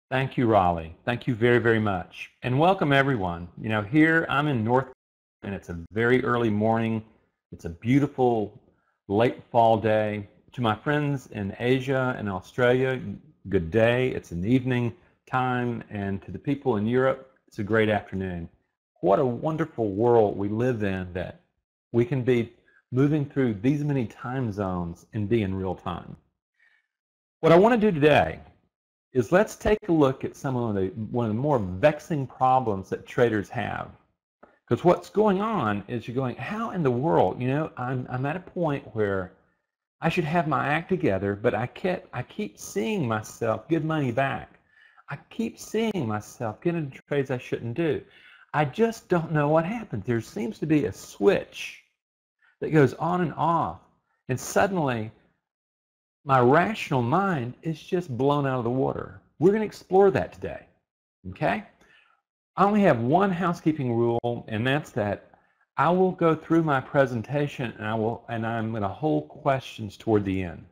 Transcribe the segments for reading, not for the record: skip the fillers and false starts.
Thank you, Raleigh. Thank you very, very much. And welcome everyone. Here I'm in North and it's a very early morning. It's a beautiful late fall day. To my friends in Asia and Australia, good day. It's an evening time. And to the people in Europe, it's a great afternoon. What a wonderful world we live in that we can be moving through these many time zones and be in real time. What I want to do today is let's take a look at one of the more vexing problems that traders have. Because what's going on is you're going, how in the world, I'm at a point where I should have my act together, but I keep seeing myself give money back. I keep seeing myself get into trades I shouldn't do. I just don't know what happens. There seems to be a switch that goes on and off, and suddenly my rational mind is just blown out of the water. We're going to explore that today, okay? I only have one housekeeping rule, and that's that I will go through my presentation and I'm going to hold questions toward the end.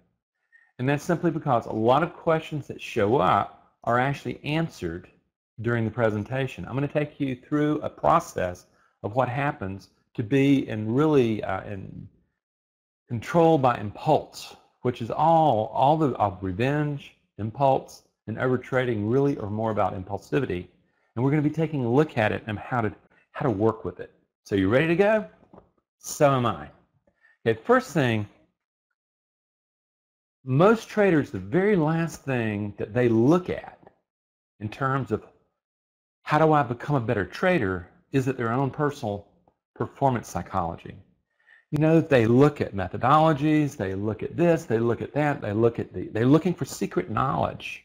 And that's simply because a lot of questions that show up are actually answered during the presentation. I'm going to take you through a process of what happens to be really controlled by impulse, which is all of revenge, impulse, and overtrading really are more about impulsivity. And we're going to be taking a look at it and how to work with it. So you ready to go? So am I. Okay, first thing, most traders, the very last thing that they look at in terms of how do I become a better trader is at their own personal performance psychology. They look at methodologies, they look at this, they look at that, they're looking for secret knowledge.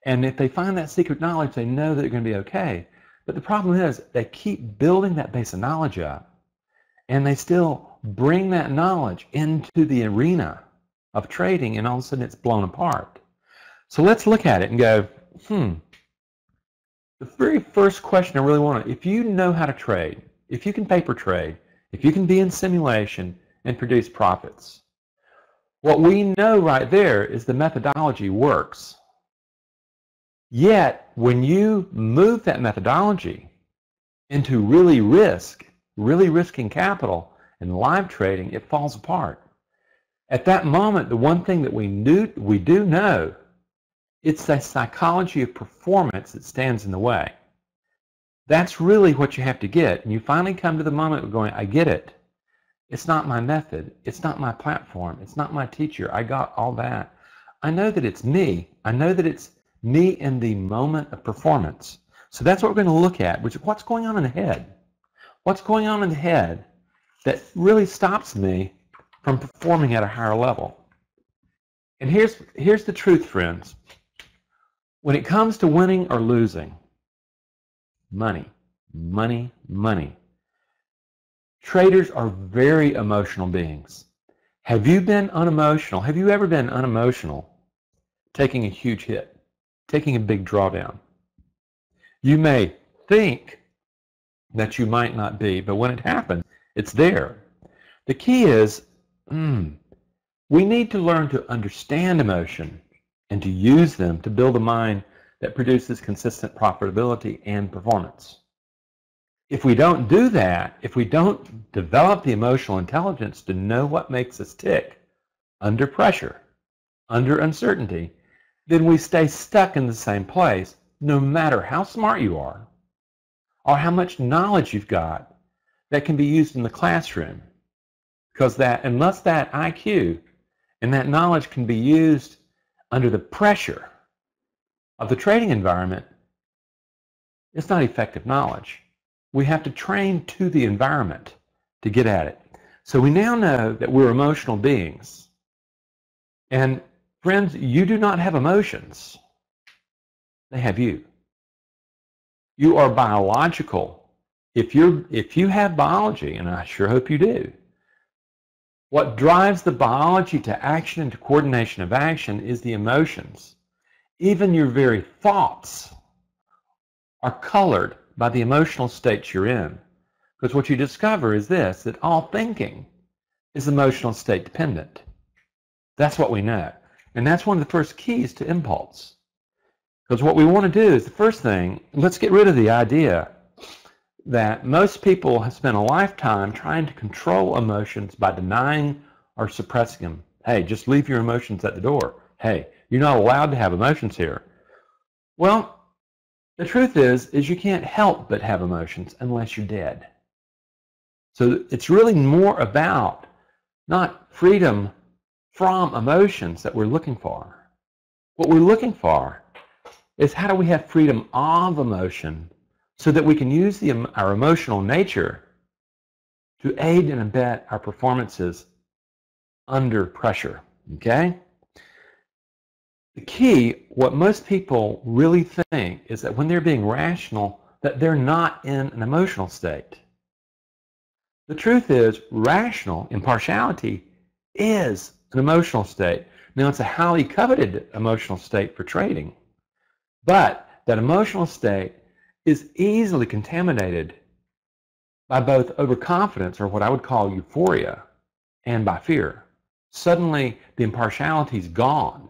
And if they find that secret knowledge, they know that they're going to be okay. But the problem is they keep building that base of knowledge up, and they still bring that knowledge into the arena of trading, and all of a sudden it's blown apart. So let's look at it and go, the very first question I really want to, if you know how to trade, if you can paper trade, if you can be in simulation and produce profits, what we know right there is the methodology works. Yet, when you move that methodology into really risking capital and live trading, it falls apart. At that moment, the one thing that we do know, it's the psychology of performance that stands in the way. That's really what you have to get. And you finally come to the moment of going, I get it. It's not my method. It's not my platform. It's not my teacher. I got all that. I know that it's me. I know that it's me in the moment of performance. So that's what we're going to look at, which is what's going on in the head. What's going on in the head that really stops me from performing at a higher level. And here's the truth, friends. When it comes to winning or losing, money, money, money. Traders are very emotional beings. Have you been unemotional? Have you ever been unemotional taking a huge hit, taking a big drawdown? You may think that you might not be, but when it happens, it's there. The key is we need to learn to understand emotion and to use them to build a mind that produces consistent profitability and performance. If we don't do that, if we don't develop the emotional intelligence to know what makes us tick under pressure, under uncertainty, then we stay stuck in the same place no matter how smart you are or how much knowledge you've got that can be used in the classroom. Because unless that IQ and that knowledge can be used under the pressure of the trading environment, it's not effective knowledge. We have to train to the environment to get at it. So we now know that we're emotional beings. And friends, you do not have emotions. They have you. You are biological. If you have biology, and I sure hope you do, what drives the biology to action and to coordination of action is the emotions. Even your very thoughts are colored by the emotional states you're in. Because what you discover is this, that all thinking is emotional state dependent. That's what we know. And that's one of the first keys to impulse. Because what we want to do is, the first thing, let's get rid of the idea that most people have spent a lifetime trying to control emotions by denying or suppressing them. Hey, just leave your emotions at the door. Hey, you're not allowed to have emotions here. Well, the truth is you can't help but have emotions unless you're dead. So it's really more about not freedom from emotions that we're looking for. What we're looking for is, how do we have freedom of emotion so that we can use our emotional nature to aid and abet our performances under pressure, okay? The key, what most people really think, is that when they're being rational, that they're not in an emotional state. The truth is, rational impartiality is an emotional state. Now, it's a highly coveted emotional state for trading, but that emotional state is easily contaminated by both overconfidence, or what I would call euphoria, and by fear. Suddenly, the impartiality is gone.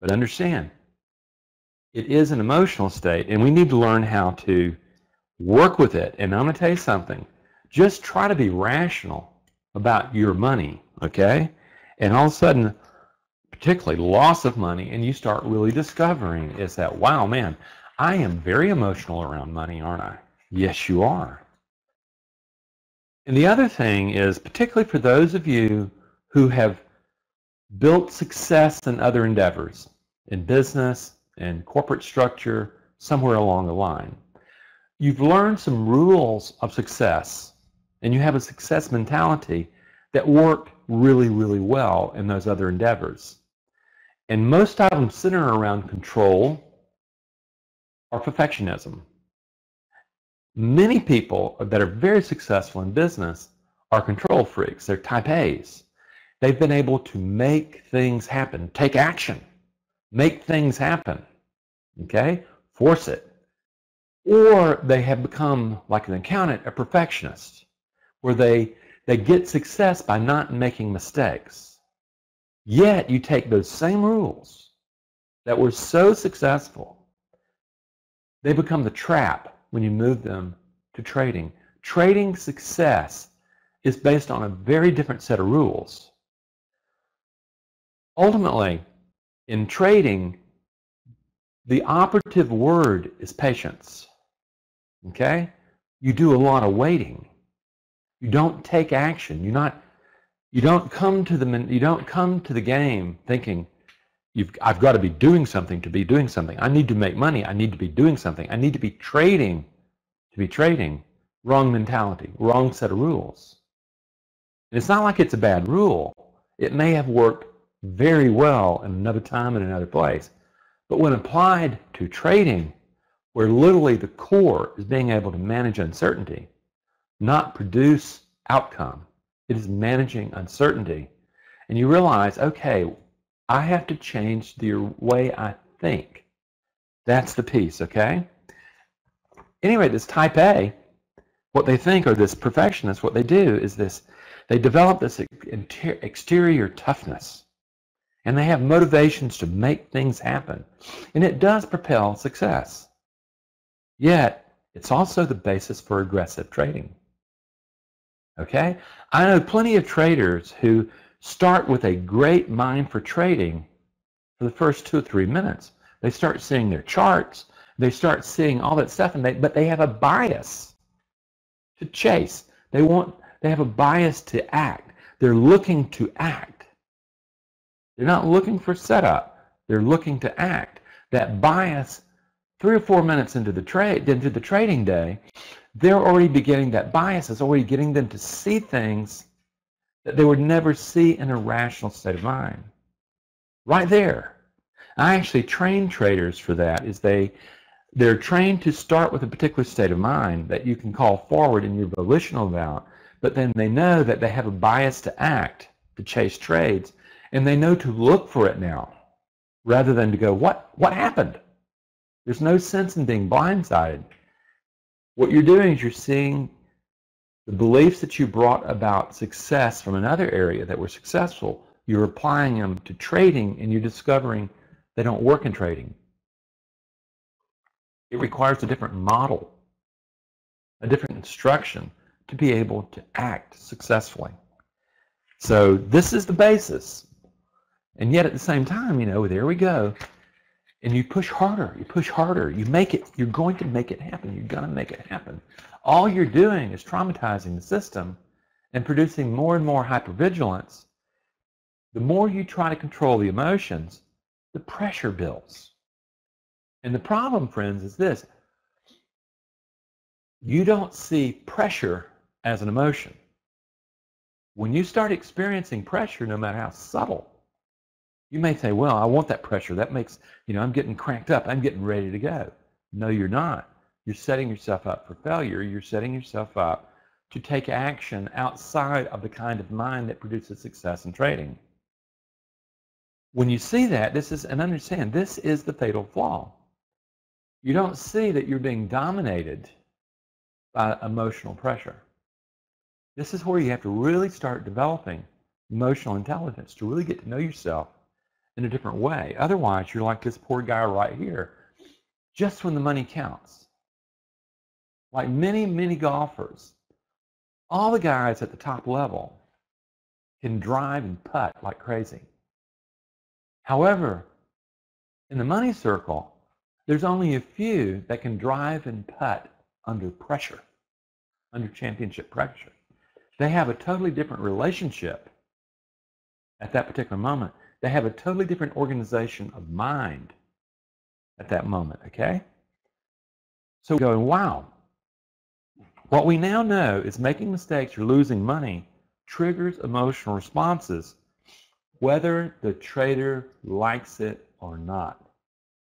But understand, it is an emotional state, and we need to learn how to work with it. And I'm going to tell you something. Just try to be rational about your money, okay? And all of a sudden, particularly loss of money, and you start really discovering is that, wow, man, I am very emotional around money, aren't I? Yes, you are. And the other thing is, particularly for those of you who have built success in other endeavors, in business and corporate structure, somewhere along the line, you've learned some rules of success, and you have a success mentality that worked really, really well in those other endeavors. And most of them center around control or perfectionism. Many people that are very successful in business are control freaks. They're type A's. They've been able to make things happen, take action, make things happen, okay? Force it. Or they have become, like an accountant, a perfectionist, where they get success by not making mistakes. Yet you take those same rules that were so successful, they become the trap when you move them to trading. Trading success is based on a very different set of rules. Ultimately, in trading, the operative word is patience. Okay? You do a lot of waiting. You don't take action. You don't come to the game thinking, I've got to be doing something to be doing something. I need to make money. I need to be doing something. I need to be trading to be trading. Wrong mentality, wrong set of rules. And it's not like it's a bad rule. It may have worked very well in another time and another place. But when applied to trading, where literally the core is being able to manage uncertainty, not produce outcome, it is managing uncertainty. And you realize, okay, I have to change the way I think. That's the piece, okay? Anyway, this type A, what they think, or this perfectionist, what they do is this, they develop this exterior toughness. And they have motivations to make things happen. And it does propel success. Yet, it's also the basis for aggressive trading. Okay? I know plenty of traders who start with a great mind for trading for the first 2 or 3 minutes. They start seeing their charts. They start seeing all that stuff, but they have a bias to chase. They have a bias to act. They're looking to act. They're not looking for setup. They're looking to act. That bias, 3 or 4 minutes into the trading day, they're already beginning, that bias is already getting them to see things that they would never see in a rational state of mind. Right there. I actually train traders for that. They're trained to start with a particular state of mind that you can call forward in your volitional about, but then they know that they have a bias to act, to chase trades, and they know to look for it now, rather than to go, what happened? There's no sense in being blindsided. What you're doing is you're seeing the beliefs that you brought about success from another area that were successful. You're applying them to trading, and you're discovering they don't work in trading. It requires a different model, a different instruction to be able to act successfully. So this is the basis. And yet at the same time, you know, there we go. And you push harder, you make it, you're going to make it happen, you're going to make it happen. All you're doing is traumatizing the system and producing more and more hypervigilance. The more you try to control the emotions, the pressure builds. And the problem, friends, is this. You don't see pressure as an emotion. When you start experiencing pressure, no matter how subtle, you may say, well, I want that pressure. That makes, you know, I'm getting cranked up. I'm getting ready to go. No, you're not. You're setting yourself up for failure. You're setting yourself up to take action outside of the kind of mind that produces success in trading. When you see that, this is, and understand, this is the fatal flaw. You don't see that you're being dominated by emotional pressure. This is where you have to really start developing emotional intelligence to really get to know yourself in a different way. Otherwise, you're like this poor guy right here, just when the money counts. Like many, many golfers, all the guys at the top level can drive and putt like crazy. However, in the money circle, there's only a few that can drive and putt under pressure, under championship pressure. They have a totally different relationship at that particular moment. They have a totally different organization of mind at that moment, okay? So we're going, wow. What we now know is making mistakes or losing money triggers emotional responses, whether the trader likes it or not.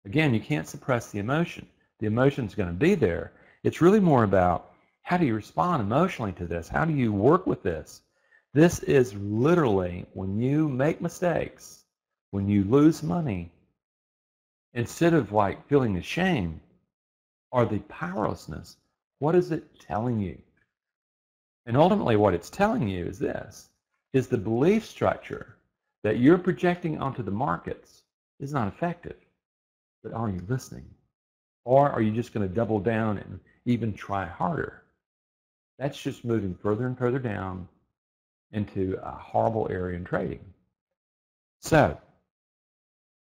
Again, you can't suppress the emotion. The emotion's going to be there. It's really more about how do you respond emotionally to this? How do you work with this? This is literally when you make mistakes, when you lose money, instead of like feeling the shame or the powerlessness, what is it telling you? And ultimately what it's telling you is this, is the belief structure that you're projecting onto the markets is not effective. But are you listening? Or are you just going to double down and even try harder? That's just moving further and further down into a horrible area in trading. So,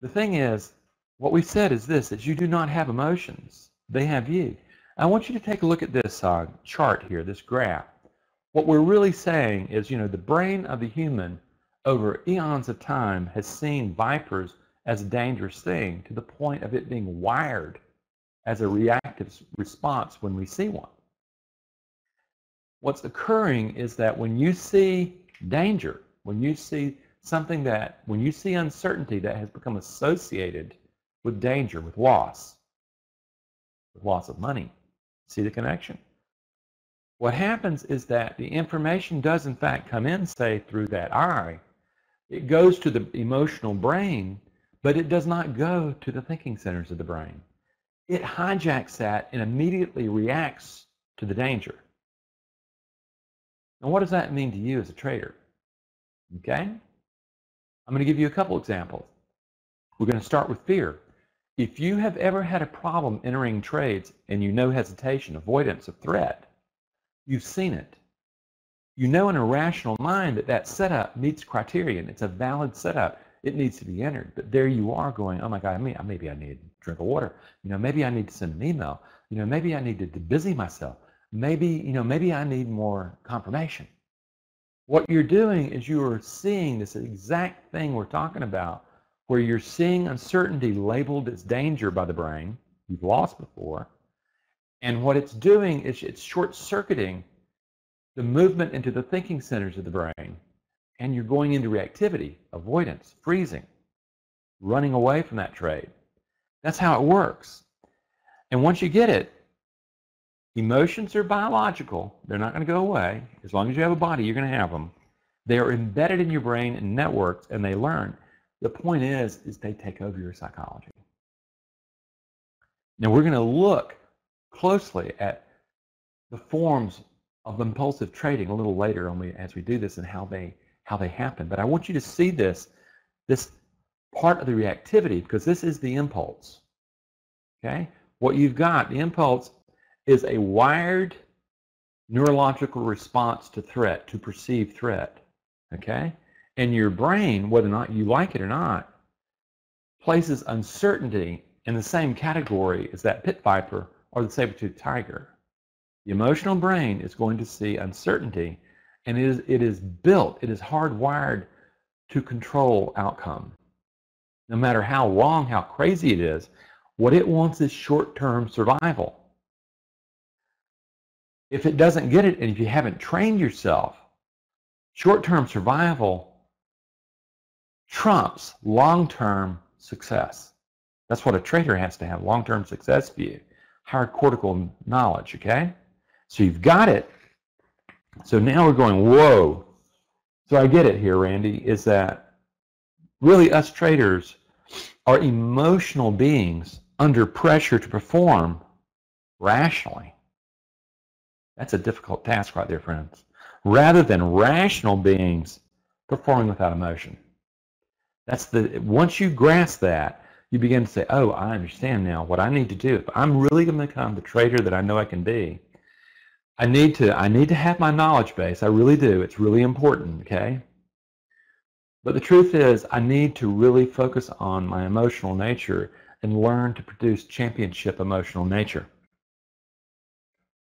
the thing is, what we said is this, is you do not have emotions. They have you. I want you to take a look at this chart here, this graph. What we're really saying is, you know, the brain of the human over eons of time has seen vipers as a dangerous thing to the point of it being wired as a reactive response when we see one. What's occurring is that when you see danger, when you see something that, when you see uncertainty that has become associated with danger, with loss of money, see the connection? What happens is that the information does in fact come in, say, through that eye. It goes to the emotional brain, but it does not go to the thinking centers of the brain. It hijacks that and immediately reacts to the danger. Now, what does that mean to you as a trader? Okay? I'm going to give you a couple examples. We're going to start with fear. If you have ever had a problem entering trades and you know hesitation, avoidance of threat, you've seen it. You know in a rational mind that that setup meets criterion. It's a valid setup. It needs to be entered. But there you are going, oh my God, maybe I need a drink of water. You know, maybe I need to send an email. You know, maybe I need to busy myself. Maybe, you know, maybe I need more confirmation. What you're doing is you are seeing this exact thing we're talking about, where you're seeing uncertainty labeled as danger by the brain. You've lost before. And what it's doing is it's short-circuiting the movement into the thinking centers of the brain. And you're going into reactivity, avoidance, freezing, running away from that trade. That's how it works. And once you get it, emotions are biological. They're not going to go away. As long as you have a body, you're going to have them. They are embedded in your brain and networks, and they learn. The point is they take over your psychology. Now we're going to look closely at the forms of impulsive trading a little later as we do this and how they happen. But I want you to see this part of the reactivity, because this is the impulse. Okay? What you've got, the impulse, is a wired neurological response to threat, to perceived threat, okay? And your brain, whether or not you like it or not, places uncertainty in the same category as that pit viper or the saber-toothed tiger. The emotional brain is going to see uncertainty, and it is built, it is hardwired to control outcome. No matter how wrong, how crazy it is, what it wants is short-term survival. If it doesn't get it, and if you haven't trained yourself, short-term survival trumps long-term success. That's what a trader has to have, long-term success view, higher cortical knowledge, okay? So you've got it. So now we're going, whoa. So I get it here, Randy, is that really us traders are emotional beings under pressure to perform rationally. That's a difficult task right there, friends. Rather than rational beings performing without emotion. Once you grasp that, you begin to say, oh, I understand now what I need to do. If I'm really going to become the trader that I know I can be, I need to have my knowledge base. I really do. It's really important, okay? But the truth is, I need to really focus on my emotional nature and learn to produce championship emotional nature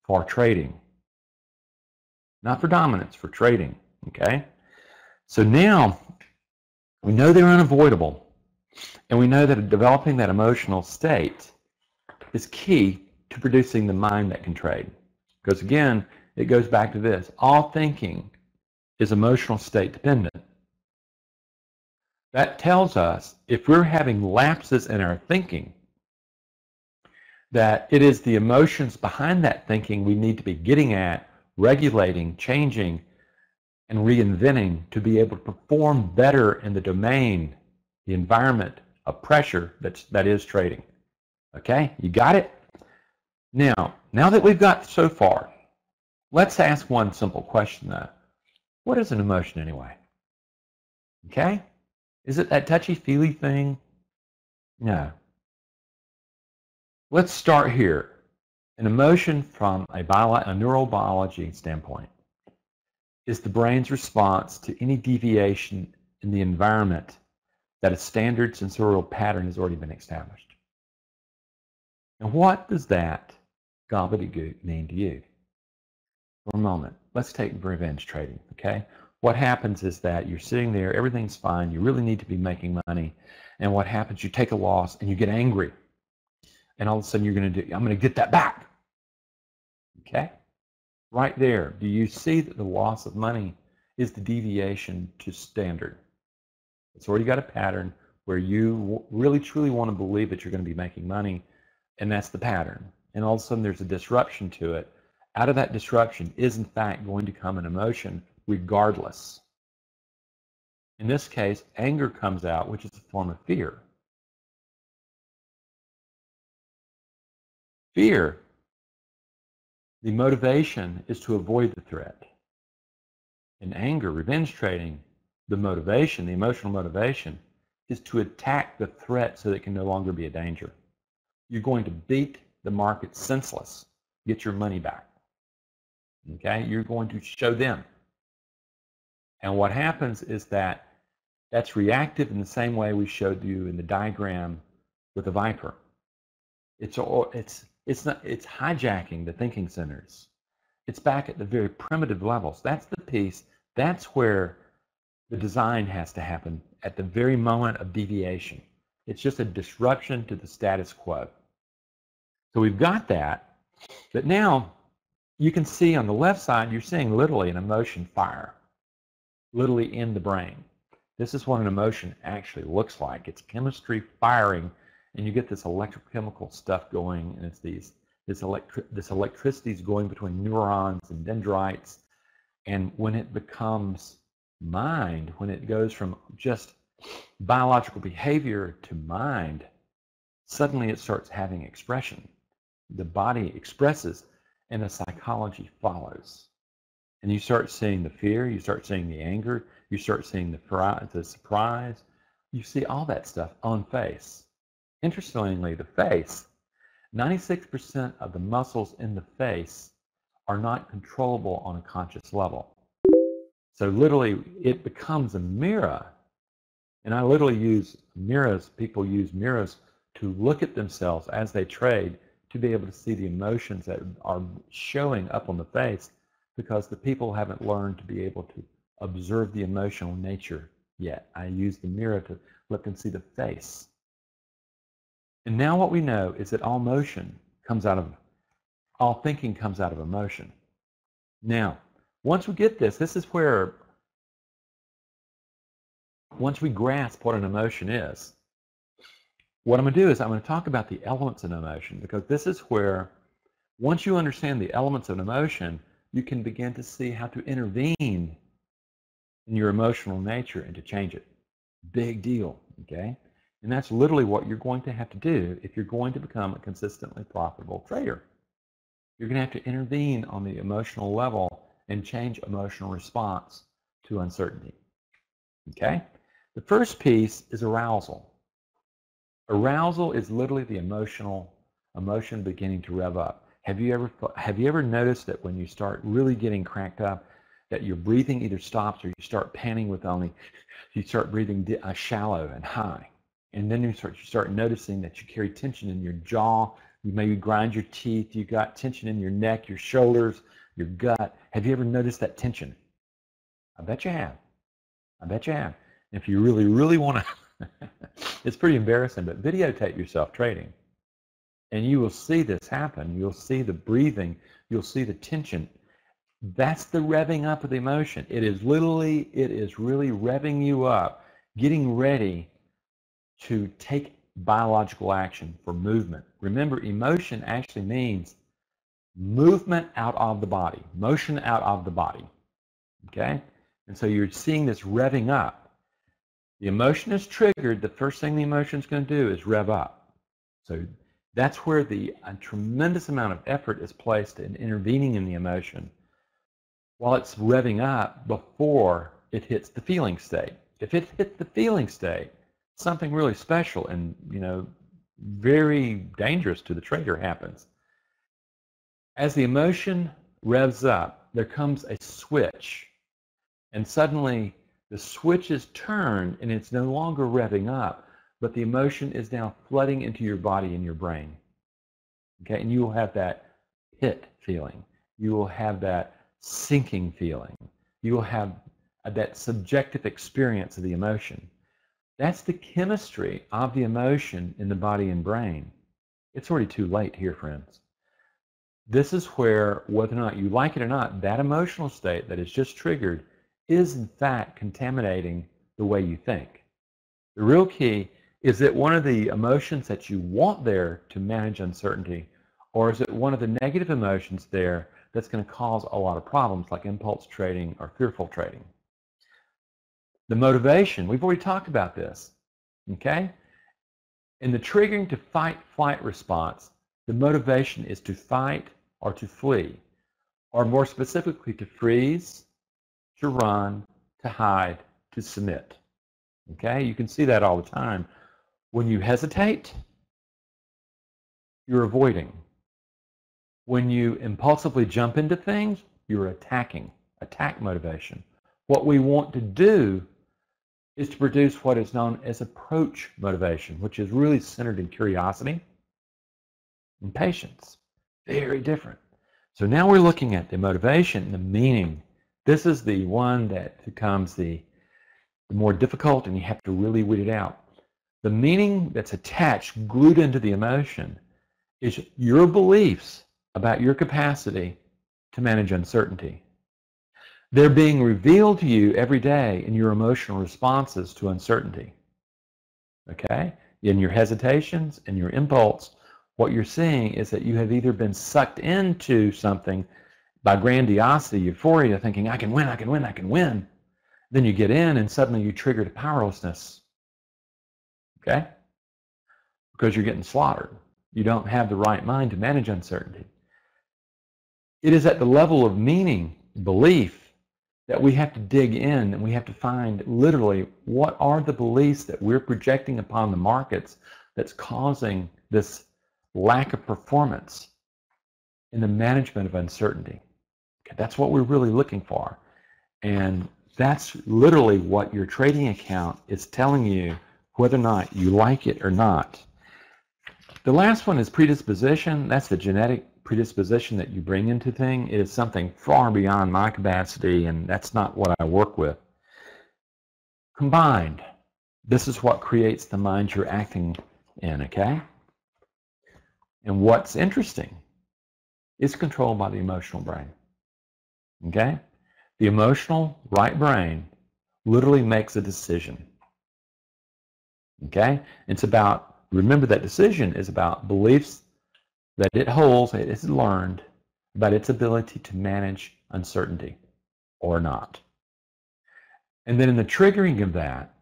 for trading. Not for dominance, for trading, okay? So now, we know they're unavoidable, and we know that developing that emotional state is key to producing the mind that can trade. Because again, it goes back to this. All thinking is emotional state dependent. That tells us if we're having lapses in our thinking, that it is the emotions behind that thinking we need to be getting at, regulating, changing, and reinventing to be able to perform better in the domain, the environment of pressure that is trading. Okay, you got it? Now that we've got so far, let's ask one simple question though. What is an emotion anyway? Okay? Is it that touchy-feely thing? No. Let's start here. An emotion from a neurobiology standpoint is the brain's response to any deviation in the environment that a standard sensorial pattern has already been established. Now, what does that gobbledygook mean to you? For a moment, let's take revenge trading, okay? What happens is that you're sitting there, everything's fine, you really need to be making money, and what happens, you take a loss and you get angry, and all of a sudden I'm going to get that back, okay? Right there, do you see that the loss of money is the deviation to standard? It's already got a pattern where you really truly want to believe that you're going to be making money, and that's the pattern. And all of a sudden there's a disruption to it. Out of that disruption is in fact going to come an emotion regardless. In this case, anger comes out, which is a form of fear. Fear, the motivation is to avoid the threat. In anger, revenge trading, the motivation, the emotional motivation, is to attack the threat so that it can no longer be a danger. You're going to beat the market senseless, get your money back. Okay? You're going to show them. And what happens is that that's reactive in the same way we showed you in the diagram with the viper. It's hijacking the thinking centers. It's back at the very primitive levels. That's the piece. That's where the design has to happen at the very moment of deviation. It's just a disruption to the status quo. So we've got that, but now you can see on the left side, you're seeing literally an emotion fire, literally in the brain. This is what an emotion actually looks like. It's chemistry firing, and you get this electrochemical stuff going, and it's this electricity is going between neurons and dendrites, and when it becomes mind, when it goes from just biological behavior to mind, suddenly it starts having expression. The body expresses and the psychology follows. And you start seeing the fear, you start seeing the anger, you start seeing the surprise. You see all that stuff on face. Interestingly, the face 96% of the muscles in the face are not controllable on a conscious level. So literally, it becomes a mirror. And I literally use mirrors, people use mirrors to look at themselves as they trade to be able to see the emotions that are showing up on the face, because the people haven't learned to be able to observe the emotional nature yet. I use the mirror to let them see the face. And now what we know is that all thinking comes out of emotion. Now, once we get this is where, once we grasp what an emotion is, what I'm going to do is I'm going to talk about the elements of emotion, because this is where, once you understand the elements of an emotion, you can begin to see how to intervene in your emotional nature and to change it. Big deal, okay? And that's literally what you're going to have to do if you're going to become a consistently profitable trader. You're going to have to intervene on the emotional level and change emotional response to uncertainty, okay? The first piece is arousal. Arousal is literally the emotion beginning to rev up. Have you ever noticed that when you start really getting cranked up, that your breathing either stops or you start panting with only, you start breathing shallow and high. And then you start noticing that you carry tension in your jaw, you maybe grind your teeth, you got tension in your neck, your shoulders, your gut. Have you ever noticed that tension? I bet you have. I bet you have. If you really, really want to, it's pretty embarrassing, but videotape yourself trading. And you will see this happen. You'll see the breathing. You'll see the tension. That's the revving up of the emotion. It is really revving you up, getting ready to take biological action for movement. Remember, emotion actually means movement out of the body, motion out of the body, okay? And so you're seeing this revving up. The emotion is triggered. The first thing the emotion is going to do is rev up. So that's where a tremendous amount of effort is placed in intervening in the emotion while it's revving up before it hits the feeling state. If it hits the feeling state, something really special and, very dangerous to the trader happens. As the emotion revs up, there comes a switch, and suddenly the switch is turned and it's no longer revving up, but the emotion is now flooding into your body and your brain. Okay, and you will have that hit feeling. You will have that sinking feeling. You will have that subjective experience of the emotion. That's the chemistry of the emotion in the body and brain. It's already too late here, friends. This is where, whether or not you like it or not, that emotional state that is just triggered is in fact contaminating the way you think. The real key is it one of the emotions that you want there to manage uncertainty, or is it one of the negative emotions there that's going to cause a lot of problems like impulse trading or fearful trading? The motivation, we've already talked about this, okay? In the triggering to fight-flight response, the motivation is to fight or to flee, or more specifically to freeze, to run, to hide, to submit. Okay, you can see that all the time. When you hesitate, you're avoiding. When you impulsively jump into things, you're attacking, attack motivation. What we want to do is to produce what is known as approach motivation, which is really centered in curiosity and patience. Very different. So now we're looking at the motivation, the meaning. This is the one that becomes the more difficult, and you have to really weed it out. The meaning that's attached, glued into the emotion, is your beliefs about your capacity to manage uncertainty. They're being revealed to you every day in your emotional responses to uncertainty. Okay? In your hesitations and your impulse, what you're seeing is that you have either been sucked into something by grandiosity, euphoria, thinking, I can win, I can win, I can win. Then you get in and suddenly you trigger to powerlessness. Okay? Because you're getting slaughtered. You don't have the right mind to manage uncertainty. It is at the level of meaning, belief, that we have to dig in and we have to find literally what are the beliefs that we're projecting upon the markets that's causing this lack of performance in the management of uncertainty. Okay, that's what we're really looking for. And that's literally what your trading account is telling you, whether or not you like it or not. The last one is predisposition. That's the genetic predisposition that you bring into thing. It is something far beyond my capacity, and that's not what I work with. Combined, this is what creates the mind you're acting in, okay? And what's interesting, it's controlled by the emotional brain, okay? The emotional right brain literally makes a decision, okay? It's about, remember that decision is about beliefs that it holds, it has learned about its ability to manage uncertainty or not. And then in the triggering of that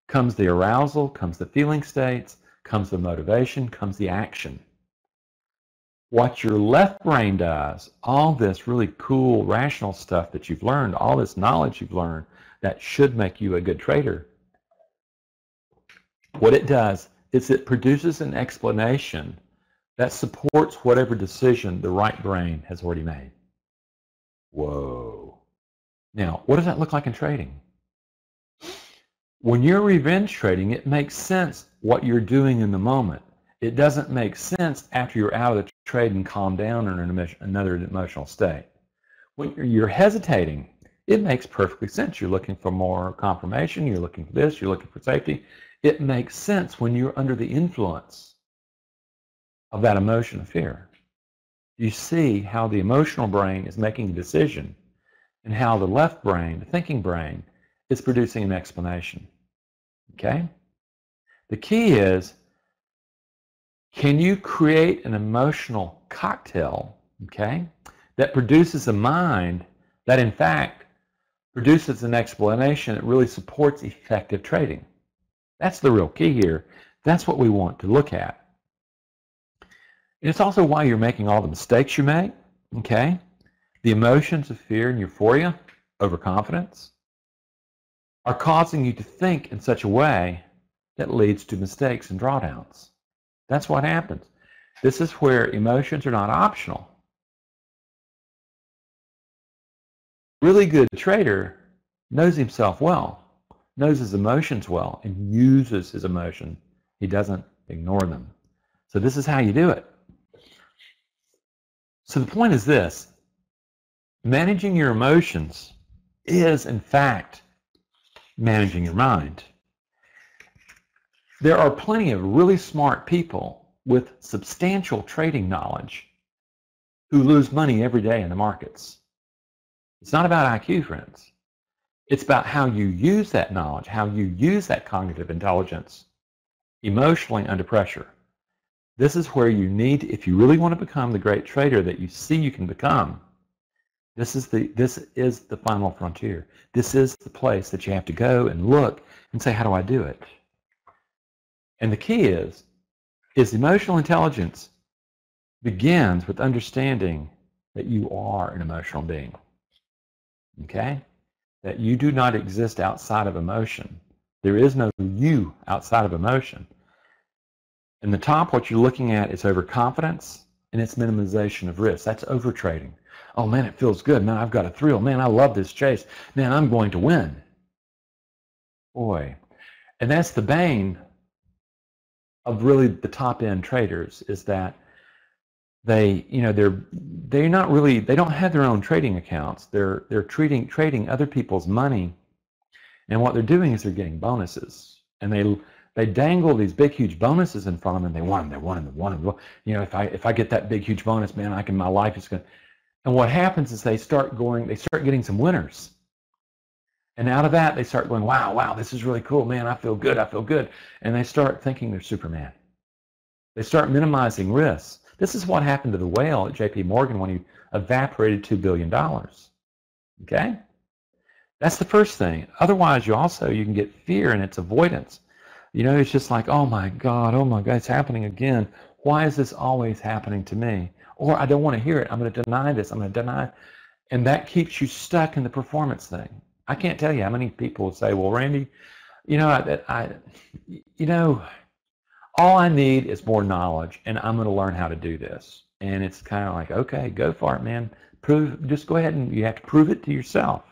comes the arousal, comes the feeling states, comes the motivation, comes the action. What your left brain does, all this really cool rational stuff that you've learned, all this knowledge you've learned that should make you a good trader, what it does is it produces an explanation that supports whatever decision the right brain has already made. Whoa. Now, what does that look like in trading? When you're revenge trading, it makes sense what you're doing in the moment. It doesn't make sense after you're out of the trade and calm down or in another emotional state. When you're hesitating, it makes perfectly sense. You're looking for more confirmation, you're looking for this, you're looking for safety. It makes sense when you're under the influence of that emotion of fear. You see how the emotional brain is making a decision and how the left brain, the thinking brain, is producing an explanation. Okay? The key is, can you create an emotional cocktail, okay, that produces a mind that in fact produces an explanation that really supports effective trading? That's the real key here. That's what we want to look at. And it's also why you're making all the mistakes you make, okay? The emotions of fear and euphoria, overconfidence, are causing you to think in such a way that leads to mistakes and drawdowns. That's what happens. This is where emotions are not optional. Really good trader knows himself well, knows his emotions well, and uses his emotion. He doesn't ignore them. So this is how you do it. So the point is this: managing your emotions is, in fact, managing your mind. There are plenty of really smart people with substantial trading knowledge who lose money every day in the markets. It's not about IQ, friends. It's about how you use that knowledge, how you use that cognitive intelligence emotionally under pressure. This is where you need, if you really want to become the great trader that you see you can become, this is the final frontier. This is the place that you have to go and look and say, how do I do it? And the key is emotional intelligence begins with understanding that you are an emotional being, okay? That you do not exist outside of emotion. There is no you outside of emotion. In the top, what you're looking at is overconfidence and it's minimization of risk. That's overtrading. Oh man, it feels good. Man, I've got a thrill. Man, I love this chase. Man, I'm going to win. Boy. And that's the bane of really the top end traders, is that they, you know, they're not really, they don't have their own trading accounts. They're trading other people's money, and what they're doing is they're getting bonuses, and they dangle these big huge bonuses in front of them, and they want them. You know, if I get that big huge bonus, man, my life is going. And what happens is they start getting some winners. And out of that, they start going, wow, this is really cool, man, I feel good. And they start thinking they're Superman. They start minimizing risks. This is what happened to the whale at JP Morgan when he evaporated $2 billion. Okay? That's the first thing. Otherwise, you can get fear and it's avoidance. You know, it's just like, oh my God, it's happening again. Why is this always happening to me? Or I don't want to hear it. I'm going to deny this. I'm going to deny it. And that keeps you stuck in the performance thing. I can't tell you how many people say, well, Randy, you know, All I need is more knowledge, and I'm going to learn how to do this. And it's kind of like, okay, go for it, man. Just go ahead and you have to prove it to yourself.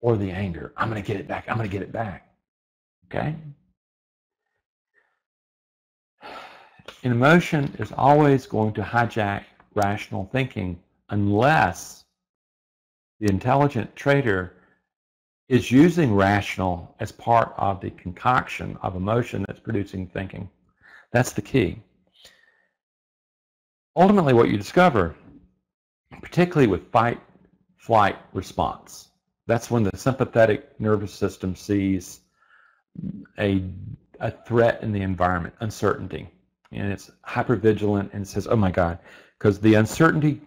Or the anger, I'm going to get it back. I'm going to get it back. Okay? An emotion is always going to hijack rational thinking unless the intelligent trader is using rational as part of the concoction of emotion that's producing thinking. That's the key. Ultimately, what you discover, particularly with fight-flight response, that's when the sympathetic nervous system sees a threat in the environment, uncertainty, and it's hypervigilant and it says, oh my God, because the uncertainty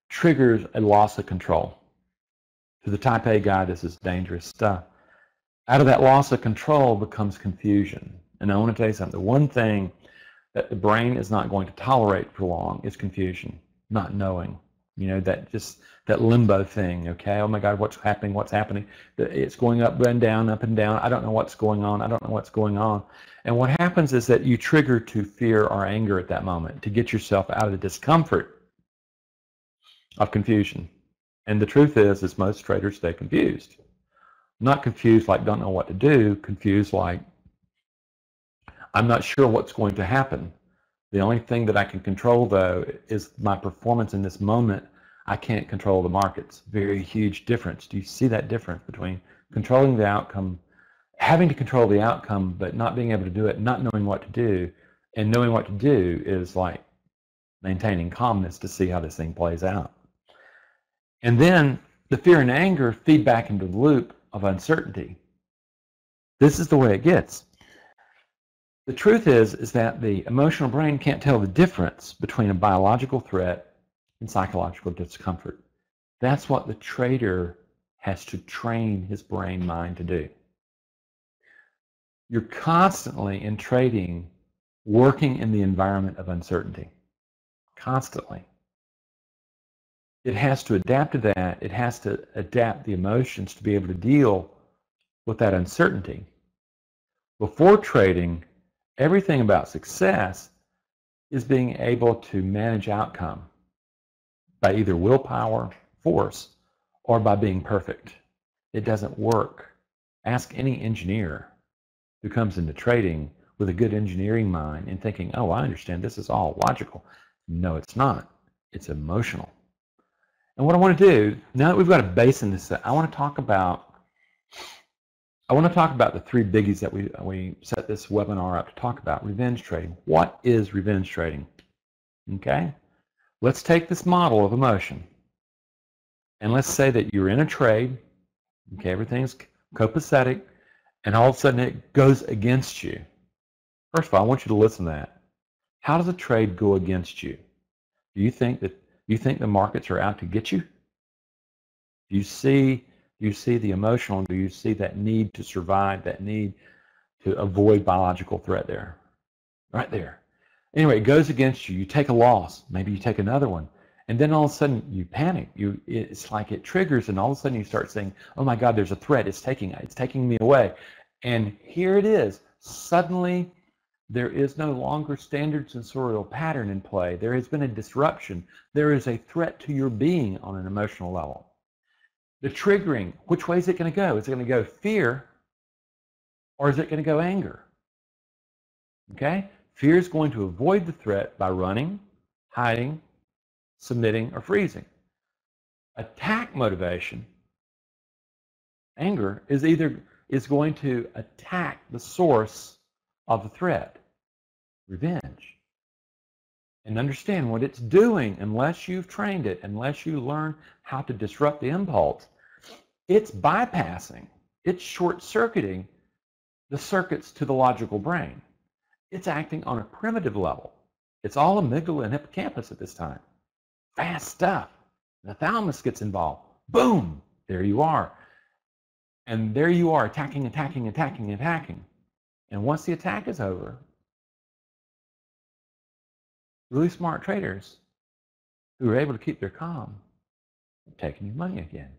triggers a loss of control. To the type A guy, this is dangerous stuff. Out of that loss of control becomes confusion. And I want to tell you something. The one thing that the brain is not going to tolerate for long is confusion, not knowing. You know, that limbo thing, okay? Oh my God, what's happening? What's happening? It's going up and down, up and down. I don't know what's going on. I don't know what's going on. And what happens is that you trigger to fear or anger at that moment to get yourself out of the discomfort of confusion. And the truth is most traders stay confused. Not confused like don't know what to do, confused like I'm not sure what's going to happen. The only thing that I can control, though, is my performance in this moment. I can't control the markets. Very huge difference. Do you see that difference between controlling the outcome, having to control the outcome, but not being able to do it, not knowing what to do, and knowing what to do is like maintaining calmness to see how this thing plays out. And then the fear and anger feed back into the loop of uncertainty. This is the way it gets. The truth is that the emotional brain can't tell the difference between a biological threat and psychological discomfort. That's what the trader has to train his brain mind to do. You're constantly in trading working in the environment of uncertainty. Constantly. It has to adapt to that. It has to adapt the emotions to be able to deal with that uncertainty. Before trading, everything about success is being able to manage outcome by either willpower, force, or by being perfect. It doesn't work. Ask any engineer who comes into trading with a good engineering mind and thinking, oh, I understand, this is all logical. No, it's not. It's emotional. And what I want to do, now that we've got a base in this, I want to talk about the three biggies that we set this webinar up to talk about. Revenge trading. What is revenge trading? Okay? Let's take this model of emotion. And let's say that you're in a trade. Okay, everything's copacetic. And all of a sudden it goes against you. First of all, I want you to listen to that. How does a trade go against you? Do you think the markets are out to get you? Do you see the emotional? Do you see that need to survive, that need to avoid biological threat there? Right there. Anyway, it goes against you. You take a loss. Maybe you take another one. And then all of a sudden you panic. It's like it triggers, and all of a sudden you start saying, oh my God, there's a threat. It's taking me away. And here it is. Suddenly there is no longer standard sensorial pattern in play. There has been a disruption. There is a threat to your being on an emotional level. The triggering, which way is it going to go? Is it going to go fear, or is it going to go anger? Okay? Fear is going to avoid the threat by running, hiding, submitting, or freezing. Attack motivation, anger, is going to attack the source of the threat, revenge. And understand what it's doing, unless you've trained it, unless you learn how to disrupt the impulse, it's bypassing, it's short-circuiting the circuits to the logical brain. It's acting on a primitive level. It's all amygdala and hippocampus at this time. Fast stuff. The thalamus gets involved. Boom! There you are. And there you are, attacking. And once the attack is over, really smart traders who are able to keep their calm are taking your money again.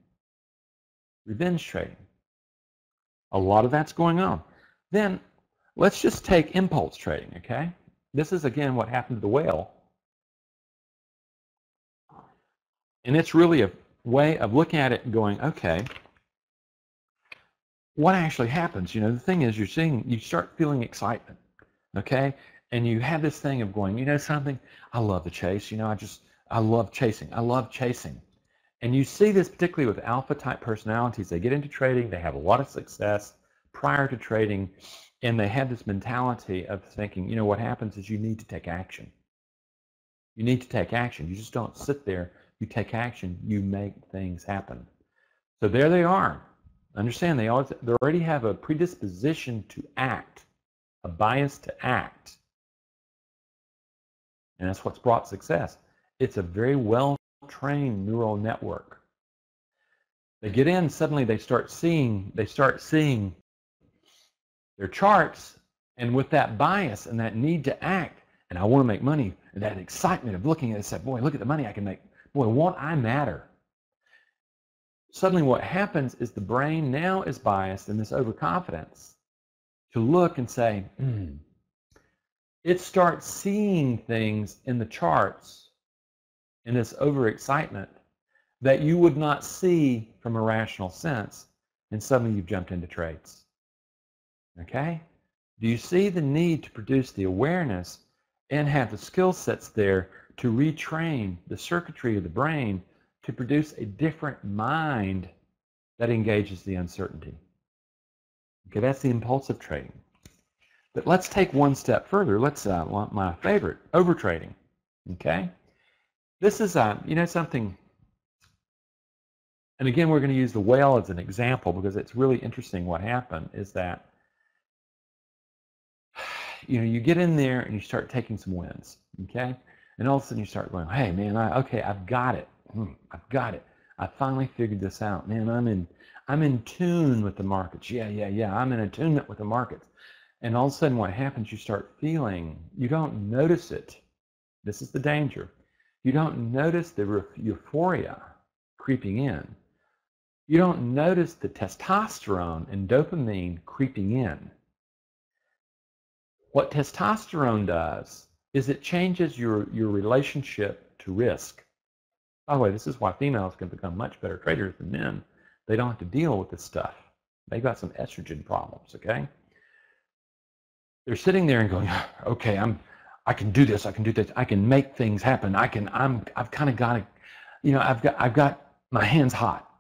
Revenge trading. A lot of that's going on. Then let's just take impulse trading, okay? This is, again, what happened to the whale. And it's really a way of looking at it and going, okay, what actually happens? You know, the thing is, you start feeling excitement, okay? And you have this thing of going, you know something? I love the chase. You know, I love chasing. I love chasing. And you see this particularly with alpha-type personalities. They get into trading. They have a lot of success prior to trading. And they have this mentality of thinking, you know, what happens is you need to take action. You need to take action. You just don't sit there. You take action. You make things happen. So there they are. Understand, they already have a predisposition to act, a bias to act. And that's what's brought success. It's a very well-trained neural network. They get in, suddenly they start seeing their charts, and with that bias and that need to act, and I want to make money, and that excitement of looking at it and say, boy, look at the money I can make. Boy, won't I matter? Suddenly what happens is the brain now is biased in this overconfidence to look and say, it starts seeing things in the charts in this overexcitement that you would not see from a rational sense, and suddenly you've jumped into trades. Okay? Do you see the need to produce the awareness and have the skill sets there to retrain the circuitry of the brain to produce a different mind that engages the uncertainty? Okay, that's the impulsive trading. But let's take one step further. Let's my favorite, overtrading. Okay, this is you know something. And again, we're going to use the whale as an example because it's really interesting. What happened is that you get in there and you start taking some wins. Okay, and all of a sudden you start going, hey man, okay, I've got it. I've got it. I finally figured this out, man. I'm in tune with the markets. Yeah. I'm in attunement with the markets. And all of a sudden what happens, you start feeling, you don't notice it. This is the danger. You don't notice the euphoria creeping in. You don't notice the testosterone and dopamine creeping in. What testosterone does is it changes your relationship to risk. By the way, this is why females can become much better traders than men. They don't have to deal with this stuff. They've got some estrogen problems, okay? They're sitting there and going, okay, I can do this, I can do this, I can make things happen. I've kind of got it, I've got my hands hot.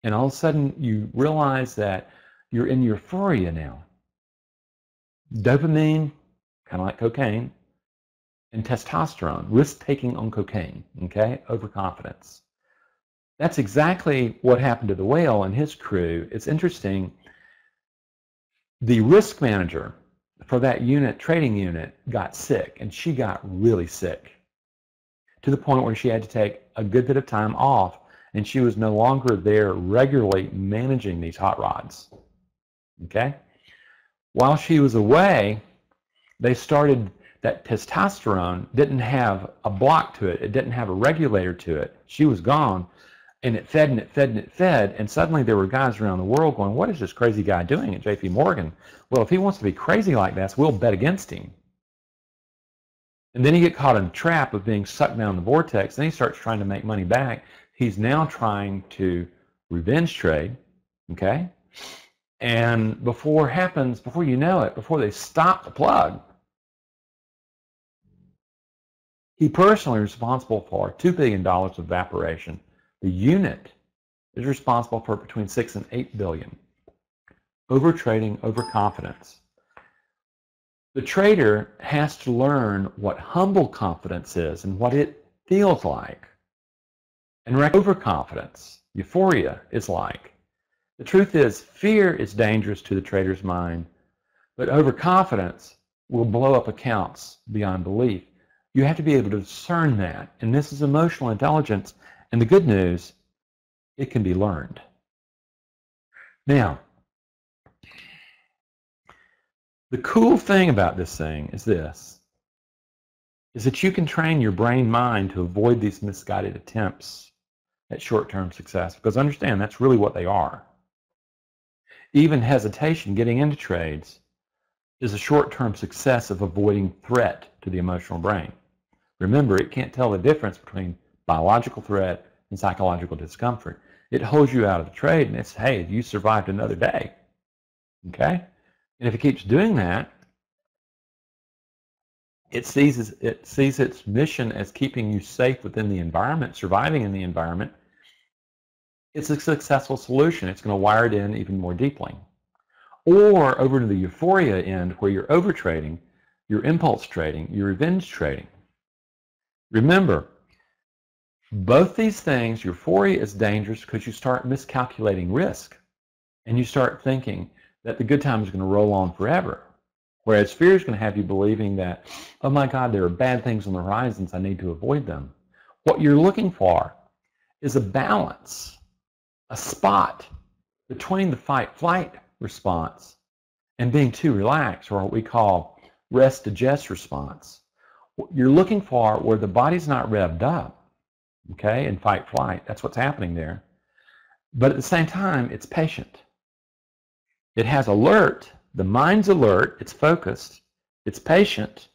And all of a sudden you realize that you're in euphoria now. Dopamine, kind of like cocaine, and testosterone, risk-taking on cocaine, okay, overconfidence. That's exactly what happened to the whale and his crew. It's interesting. The risk manager for that trading unit, got sick, and she got really sick to the point where she had to take a good bit of time off, and she was no longer there regularly managing these hot rods. Okay? While she was away, they started, that testosterone didn't have a block to it. It didn't have a regulator to it. She was gone, and it fed and it fed and it fed, and suddenly there were guys around the world going, what is this crazy guy doing at JP Morgan? Well, if he wants to be crazy like this, we'll bet against him. And then he gets caught in the trap of being sucked down the vortex, and he starts trying to make money back. He's now trying to revenge trade, okay? And before you know it, before they stop the plug, he personally is responsible for $2 billion of evaporation. The unit is responsible for between 6 and 8 billion. Overtrading, overconfidence. The trader has to learn what humble confidence is and what it feels like. And overconfidence, euphoria, is like. The truth is, fear is dangerous to the trader's mind, but overconfidence will blow up accounts beyond belief. You have to be able to discern that, and this is emotional intelligence, and the good news, it can be learned. Now, the cool thing about this thing is this, is that you can train your brain mind to avoid these misguided attempts at short-term success, because understand, that's really what they are. Even hesitation getting into trades is a short-term success of avoiding threat to the emotional brain. Remember, it can't tell the difference between biological threat and psychological discomfort. It holds you out of the trade, and it's, hey, you survived another day. Okay? And if it keeps doing that, it sees its mission as keeping you safe within the environment, surviving in the environment. It's a successful solution. It's going to wire it in even more deeply. Or over to the euphoria end, where you're overtrading, you're impulse trading, you're revenge trading. Remember, both these things, euphoria is dangerous because you start miscalculating risk, and you start thinking that the good time is going to roll on forever. Whereas fear is going to have you believing that, oh my God, there are bad things on the horizons, I need to avoid them. What you're looking for is a balance, a spot between the fight-flight response and being too relaxed, or what we call rest-digest response. What you're looking for where the body's not revved up, okay, in fight-flight. That's what's happening there. But at the same time, it's patient. It has alert. The mind's alert. It's focused. It's patient,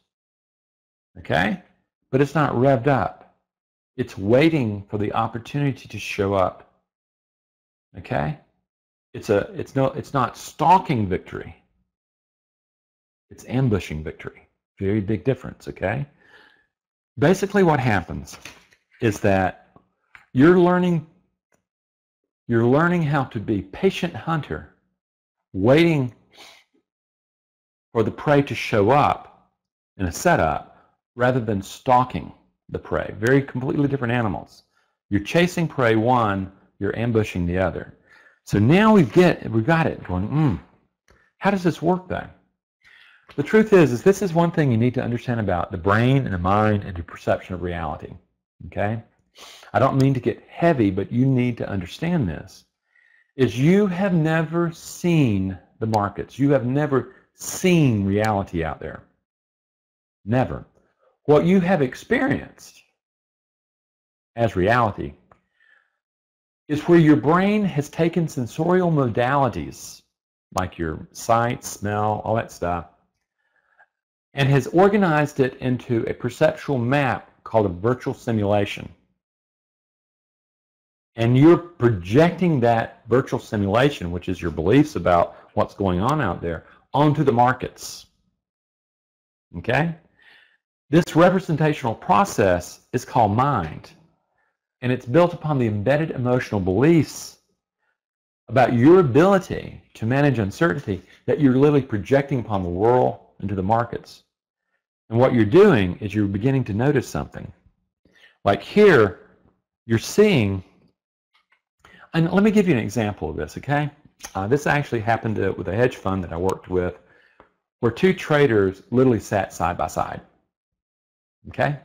okay, but it's not revved up. It's waiting for the opportunity to show up, okay? It's not stalking victory. It's ambushing victory. Very big difference, okay? Basically what happens is that you're learning how to be patient hunter, waiting for the prey to show up in a setup rather than stalking the prey. Very completely different animals. You're chasing prey one, you're ambushing the other. So now we've got it going, how does this work then? The truth is this is one thing you need to understand about the brain and the mind and the perception of reality, okay? I don't mean to get heavy, but you need to understand this, is you have never seen the markets. You have never seen reality out there. Never. What you have experienced as reality is where your brain has taken sensorial modalities, like your sight, smell, all that stuff, and has organized it into a perceptual map called a virtual simulation. And you're projecting that virtual simulation, which is your beliefs about what's going on out there, onto the markets, okay? This representational process is called mind, and it's built upon the embedded emotional beliefs about your ability to manage uncertainty that you're literally projecting upon the world and to the markets. And what you're doing is you're beginning to notice something. Like here, you're seeing, and let me give you an example of this, okay? This actually happened with a hedge fund that I worked with, where two traders literally sat side by side, okay?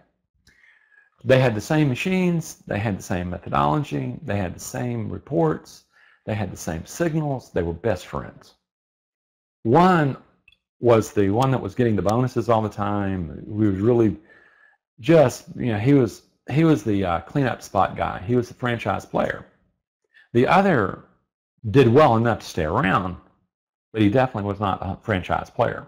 They had the same machines, they had the same methodology, they had the same reports, they had the same signals, they were best friends. One was the one that was getting the bonuses all the time. We was really just, you know, he was the cleanup spot guy. He was the franchise player. The other did well enough to stay around, but he definitely was not a franchise player.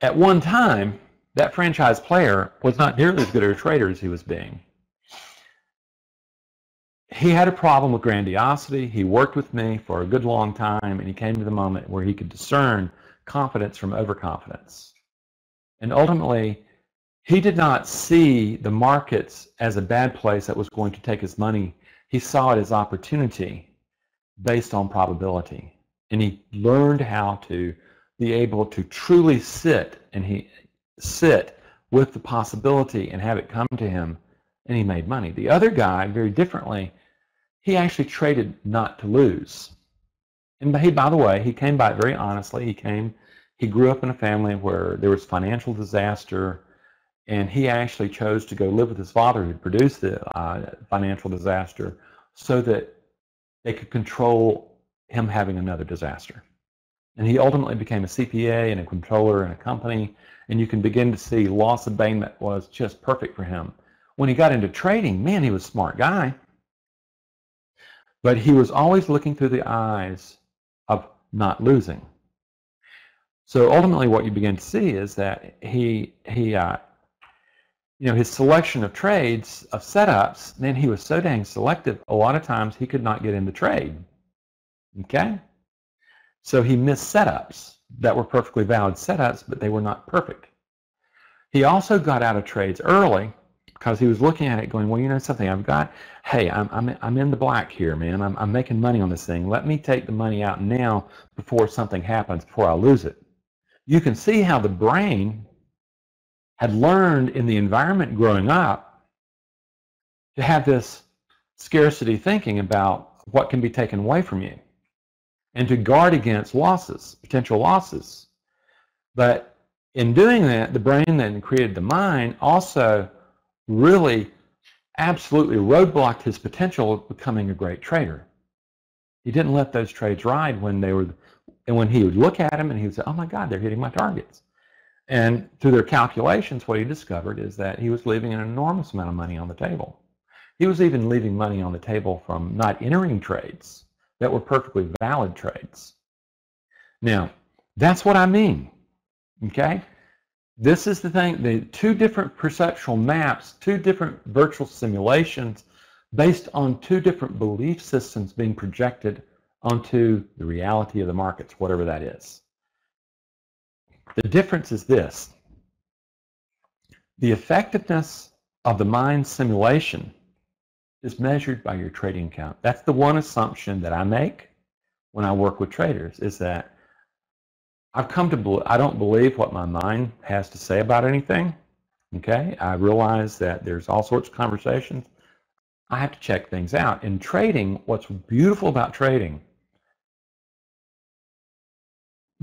At one time, that franchise player was not nearly as good a trader as he was being. He had a problem with grandiosity. He worked with me for a good long time, and he came to the moment where he could discern confidence from overconfidence. And ultimately, he did not see the markets as a bad place that was going to take his money. He saw it as opportunity based on probability. And he learned how to be able to truly sit with the possibility and have it come to him, and he made money. The other guy, very differently, he actually traded not to lose. And he, by the way, he came by it very honestly. He grew up in a family where there was financial disaster, and he actually chose to go live with his father who produced the financial disaster so that they could control him having another disaster. And he ultimately became a CPA and a controller in a company, and you can begin to see loss abatement was just perfect for him. When he got into trading, man, he was a smart guy. But he was always looking through the eyes of not losing. So ultimately what you begin to see is that his selection of trades, of setups, then he was so dang selective, a lot of times he could not get in the trade. Okay? So he missed setups that were perfectly valid setups, but they were not perfect. He also got out of trades early because he was looking at it going, well, you know something, I'm in the black here, man. I'm making money on this thing. Let me take the money out now before something happens, before I lose it. You can see how the brain had learned in the environment growing up to have this scarcity thinking about what can be taken away from you and to guard against losses, potential losses. But in doing that, the brain then created the mind also really absolutely roadblocked his potential of becoming a great trader. He didn't let those trades ride when he would look at them and he would say, oh my God, they're hitting my targets. And through their calculations, what he discovered is that he was leaving an enormous amount of money on the table. He was even leaving money on the table from not entering trades that were perfectly valid trades. Now, that's what I mean, okay? This is the thing, the two different perceptual maps, two different virtual simulations based on two different belief systems being projected onto the reality of the markets, whatever that is. The difference is this. The effectiveness of the mind simulation is measured by your trading account. That's the one assumption that I make when I work with traders, is that I don't believe what my mind has to say about anything. Okay, I realize that there's all sorts of conversations. I have to check things out. In trading, what's beautiful about trading,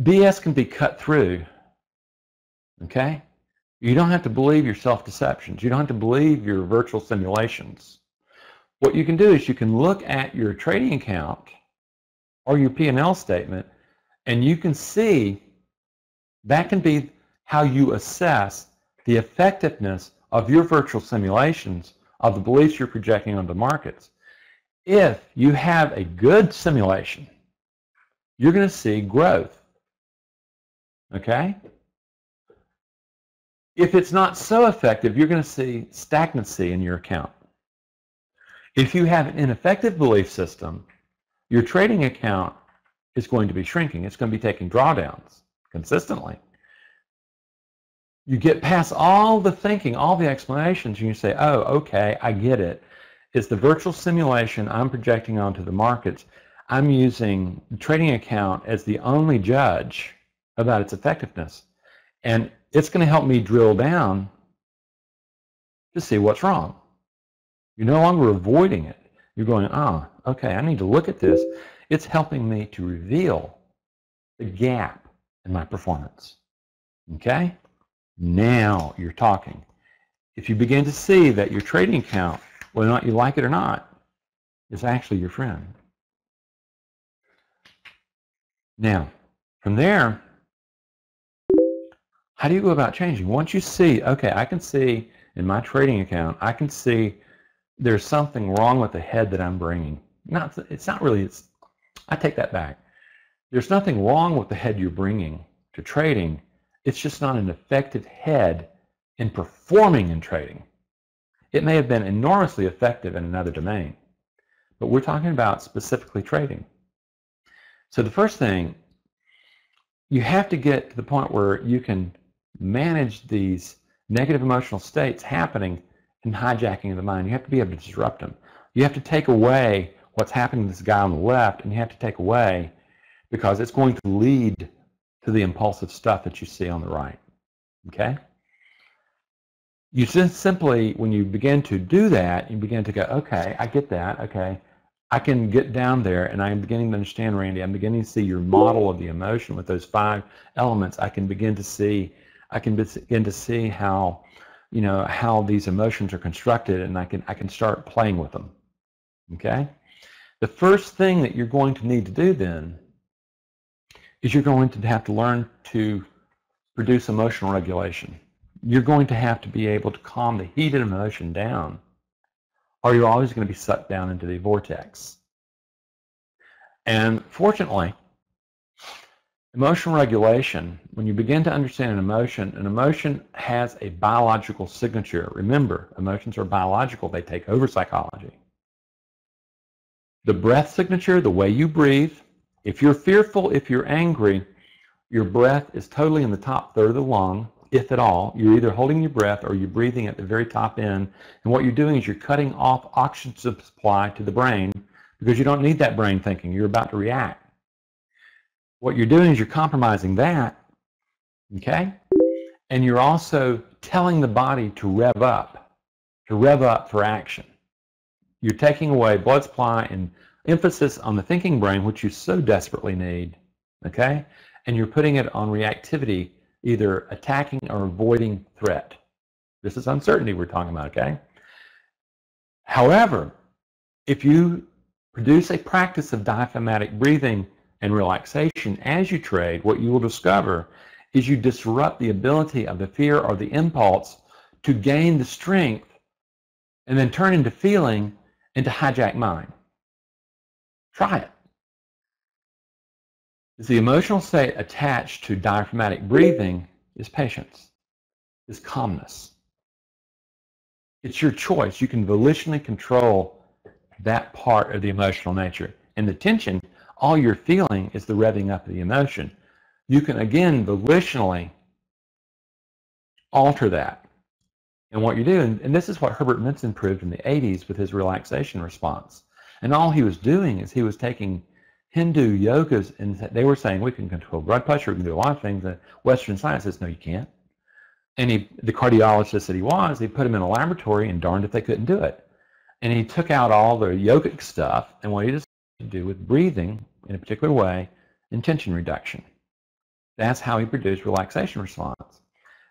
BS can be cut through. Okay, you don't have to believe your self-deceptions. You don't have to believe your virtual simulations. What you can do is you can look at your trading account or your P&L statement, and you can see that can be how you assess the effectiveness of your virtual simulations of the beliefs you're projecting on the markets. If you have a good simulation, you're going to see growth. Okay? If it's not so effective, you're going to see stagnancy in your account. If you have an ineffective belief system, your trading account is going to be shrinking. It's going to be taking drawdowns consistently. You get past all the thinking, all the explanations, and you say, oh, okay, I get it. It's the virtual simulation I'm projecting onto the markets. I'm using the trading account as the only judge about its effectiveness. And it's going to help me drill down to see what's wrong. You're no longer avoiding it. You're going, oh, okay, I need to look at this. It's helping me to reveal the gap in my performance. Okay? Now you're talking. If you begin to see that your trading account, whether or not you like it or not, is actually your friend. Now, from there, how do you go about changing? Once you see, okay, I can see in my trading account, I can see there's something wrong with the head that I'm bringing. I take that back. There's nothing wrong with the head you're bringing to trading. It's just not an effective head in performing in trading. It may have been enormously effective in another domain, but we're talking about specifically trading. So the first thing, you have to get to the point where you can manage these negative emotional states happening and hijacking of the mind. You have to be able to disrupt them. You have to take away what's happening to this guy on the left, and you have to take away, because it's going to lead to the impulsive stuff that you see on the right. Okay? You just simply, when you begin to do that, you begin to go, okay, I get that, okay. I can get down there, and I'm beginning to understand, Randy, I'm beginning to see your model of the emotion with those 5 elements. I can begin to see how, how these emotions are constructed, and I can start playing with them. Okay? The first thing that you're going to need to do then is you're going to have to learn to produce emotional regulation. You're going to have to be able to calm the heated emotion down, or you're always going to be sucked down into the vortex. And fortunately, Emotional regulation, when you begin to understand an emotion has a biological signature. Remember, emotions are biological. They take over psychology. The breath signature, the way you breathe, if you're fearful, if you're angry, your breath is totally in the top third of the lung, if at all. You're either holding your breath or you're breathing at the very top end. And what you're doing is you're cutting off oxygen supply to the brain because you don't need that brain thinking. You're about to react. What you're doing is you're compromising that, okay? And you're also telling the body to rev up for action. You're taking away blood supply and emphasis on the thinking brain, which you so desperately need, okay? And you're putting it on reactivity, either attacking or avoiding threat. This is uncertainty we're talking about, okay? However, if you produce a practice of diaphragmatic breathing and relaxation as you trade, what you will discover is you disrupt the ability of the fear or the impulse to gain the strength and then turn into feeling and to hijack mind. Try it. The emotional state attached to diaphragmatic breathing is patience, is calmness. It's your choice. You can volitionally control that part of the emotional nature. And the tension, all you're feeling is the revving up of the emotion. You can, again, volitionally alter that. And what you do, and this is what Herbert Minson proved in the 80s with his relaxation response. And all he was doing is he was taking Hindu yogas, and they were saying, we can control blood pressure, we can do a lot of things. And Western science says, no, you can't. And the cardiologist that he was, he put him in a laboratory, and darned if they couldn't do it. And he took out all the yogic stuff, and what he decided to do with breathing in a particular way, and tension reduction. That's how he produced relaxation response.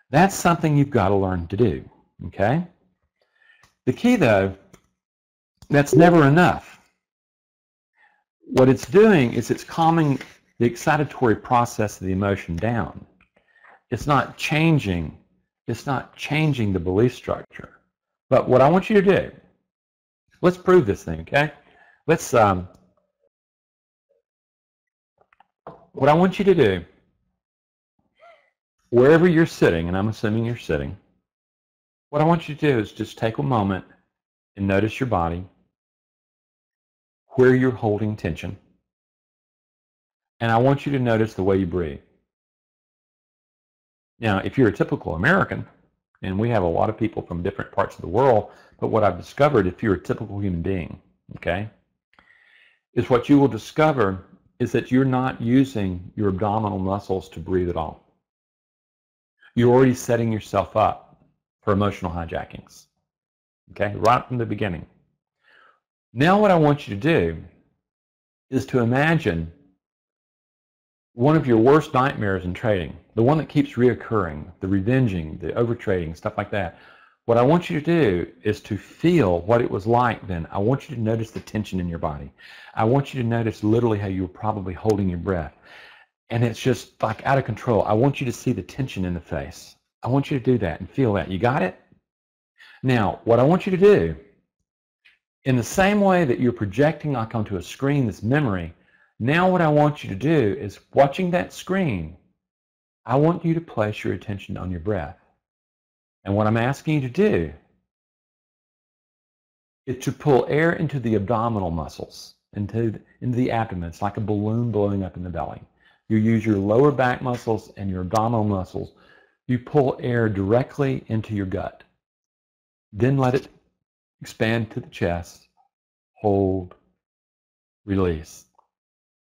That's something you've got to learn to do, okay? The key, though, that's never enough. What it's doing is it's calming the excitatory process of the emotion down. It's not changing the belief structure. But what I want you to do, let's prove this thing, okay? Let's, what I want you to do, wherever you're sitting, and I'm assuming you're sitting, what I want you to do is just take a moment and notice your body, where you're holding tension, and I want you to notice the way you breathe. Now, if you're a typical American, and we have a lot of people from different parts of the world, but what I've discovered, if you're a typical human being, okay, is what you will discover is that you're not using your abdominal muscles to breathe at all. You're already setting yourself up for emotional hijackings, okay, right from the beginning. Now what I want you to do is to imagine one of your worst nightmares in trading, the one that keeps reoccurring, the revenging, the overtrading, stuff like that. What I want you to do is to feel what it was like then. I want you to notice the tension in your body. I want you to notice literally how you were probably holding your breath. And it's just like out of control. I want you to see the tension in the face. I want you to do that and feel that. You got it? Now, what I want you to do, in the same way that you're projecting like onto a screen this memory, now what I want you to do is, watching that screen, I want you to place your attention on your breath. And what I'm asking you to do is to pull air into the abdominal muscles, into the abdomen. It's like a balloon blowing up in the belly. You use your lower back muscles and your abdominal muscles. You pull air directly into your gut. Then let it expand to the chest. Hold. Release.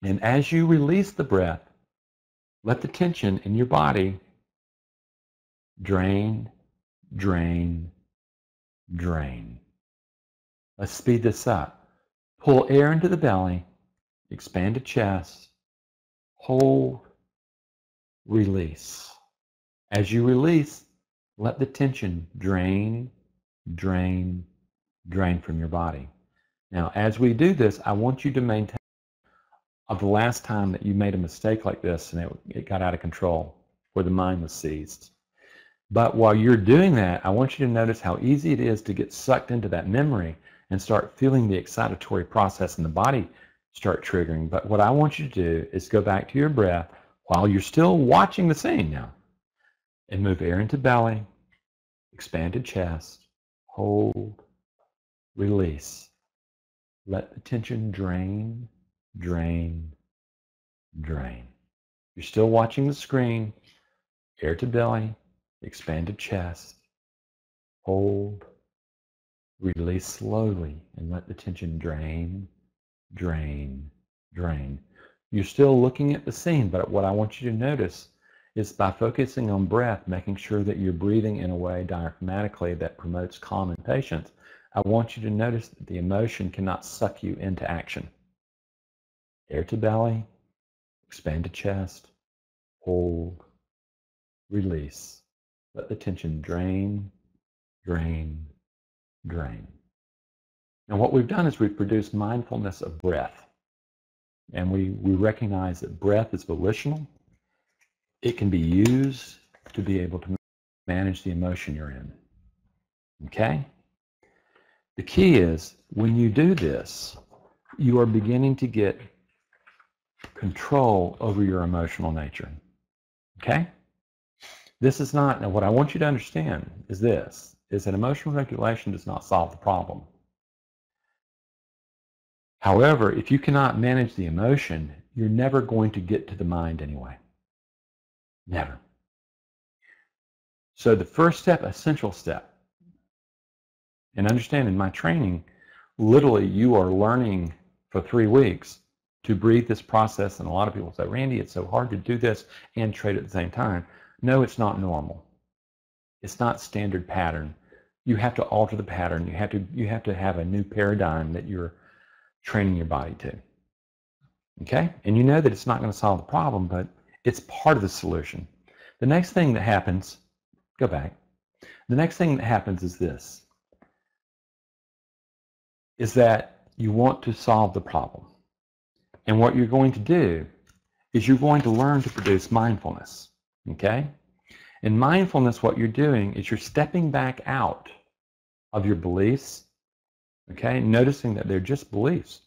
And as you release the breath, let the tension in your body drain, drain, drain. Let's speed this up. Pull air into the belly, expand the chest, hold, release. As you release, let the tension drain, drain, drain from your body. Now, as we do this, I want you to maintain of the last time that you made a mistake like this and it got out of control, where the mind was seized. But while you're doing that, I want you to notice how easy it is to get sucked into that memory and start feeling the excitatory process in the body start triggering. But what I want you to do is go back to your breath, while you're still watching the scene now. And move air into belly, expanded chest, hold, release. Let the tension drain, drain, drain. You're still watching the screen. Air to belly, expanded chest, hold, release slowly, and let the tension drain, drain, drain. You're still looking at the scene, but what I want you to notice is by focusing on breath, making sure that you're breathing in a way diaphragmatically that promotes calm and patience, I want you to notice that the emotion cannot suck you into action. Air to belly, expanded chest, hold, release. Let the tension drain, drain, drain. And what we've done is we've produced mindfulness of breath. And we recognize that breath is volitional. It can be used to be able to manage the emotion you're in. Okay? The key is when you do this, you are beginning to get control over your emotional nature. Okay? This is not, now what I want you to understand is this, is that emotional regulation does not solve the problem. However, if you cannot manage the emotion, you're never going to get to the mind anyway. Never. So the first step, essential step, and understand in my training, literally you are learning for 3 weeks to breathe this process, and a lot of people say, Randy, it's so hard to do this and trade at the same time. No, it's not normal. It's not standard pattern. You have to alter the pattern. You have to have a new paradigm that you're training your body to. Okay? And you know that it's not going to solve the problem, but it's part of the solution. The next thing that happens, go back. The next thing that happens is this, is that you want to solve the problem. And what you're going to do is you're going to learn to produce mindfulness. Okay? In mindfulness, what you're doing is you're stepping back out of your beliefs, okay, noticing that they're just beliefs.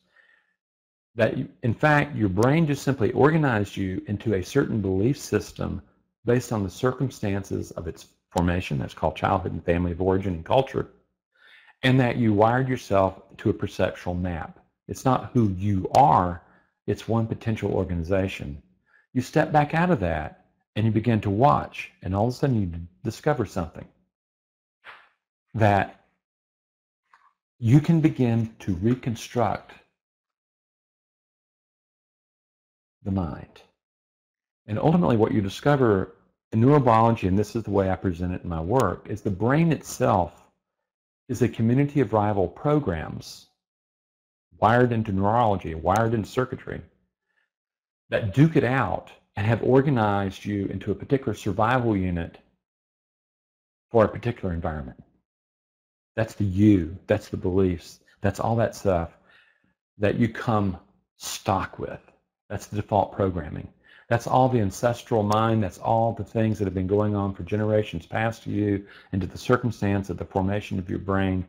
That, in fact, your brain just simply organized you into a certain belief system based on the circumstances of its formation. That's called childhood and family of origin and culture. And that you wired yourself to a perceptual map. It's not who you are, it's one potential organization. You step back out of that and you begin to watch, and all of a sudden you discover something. That you can begin to reconstruct the mind. And ultimately what you discover in neurobiology, and this is the way I present it in my work, is the brain itself is a community of rival programs wired into neurology, wired into circuitry, that duke it out and have organized you into a particular survival unit for a particular environment. That's the you, that's the beliefs, that's all that stuff that you come stock with. That's the default programming. That's all the ancestral mind, that's all the things that have been going on for generations past to you, into the circumstance of the formation of your brain,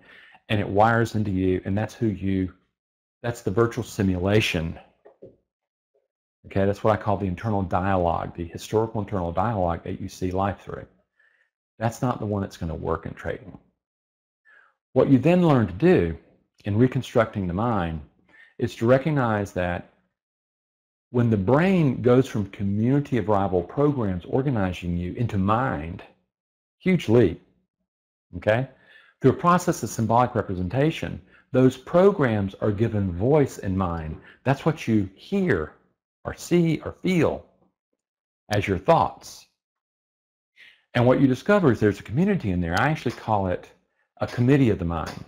and it wires into you, and that's who you, that's the virtual simulation. Okay, that's what I call the internal dialogue, the historical internal dialogue that you see life through. That's not the one that's going to work in trading. What you then learn to do in reconstructing the mind is to recognize that when the brain goes from community of rival programs organizing you into mind, huge leap, okay? Through a process of symbolic representation, those programs are given voice in mind. That's what you hear or see or feel as your thoughts. And what you discover is there's a community in there. I actually call it a committee of the mind.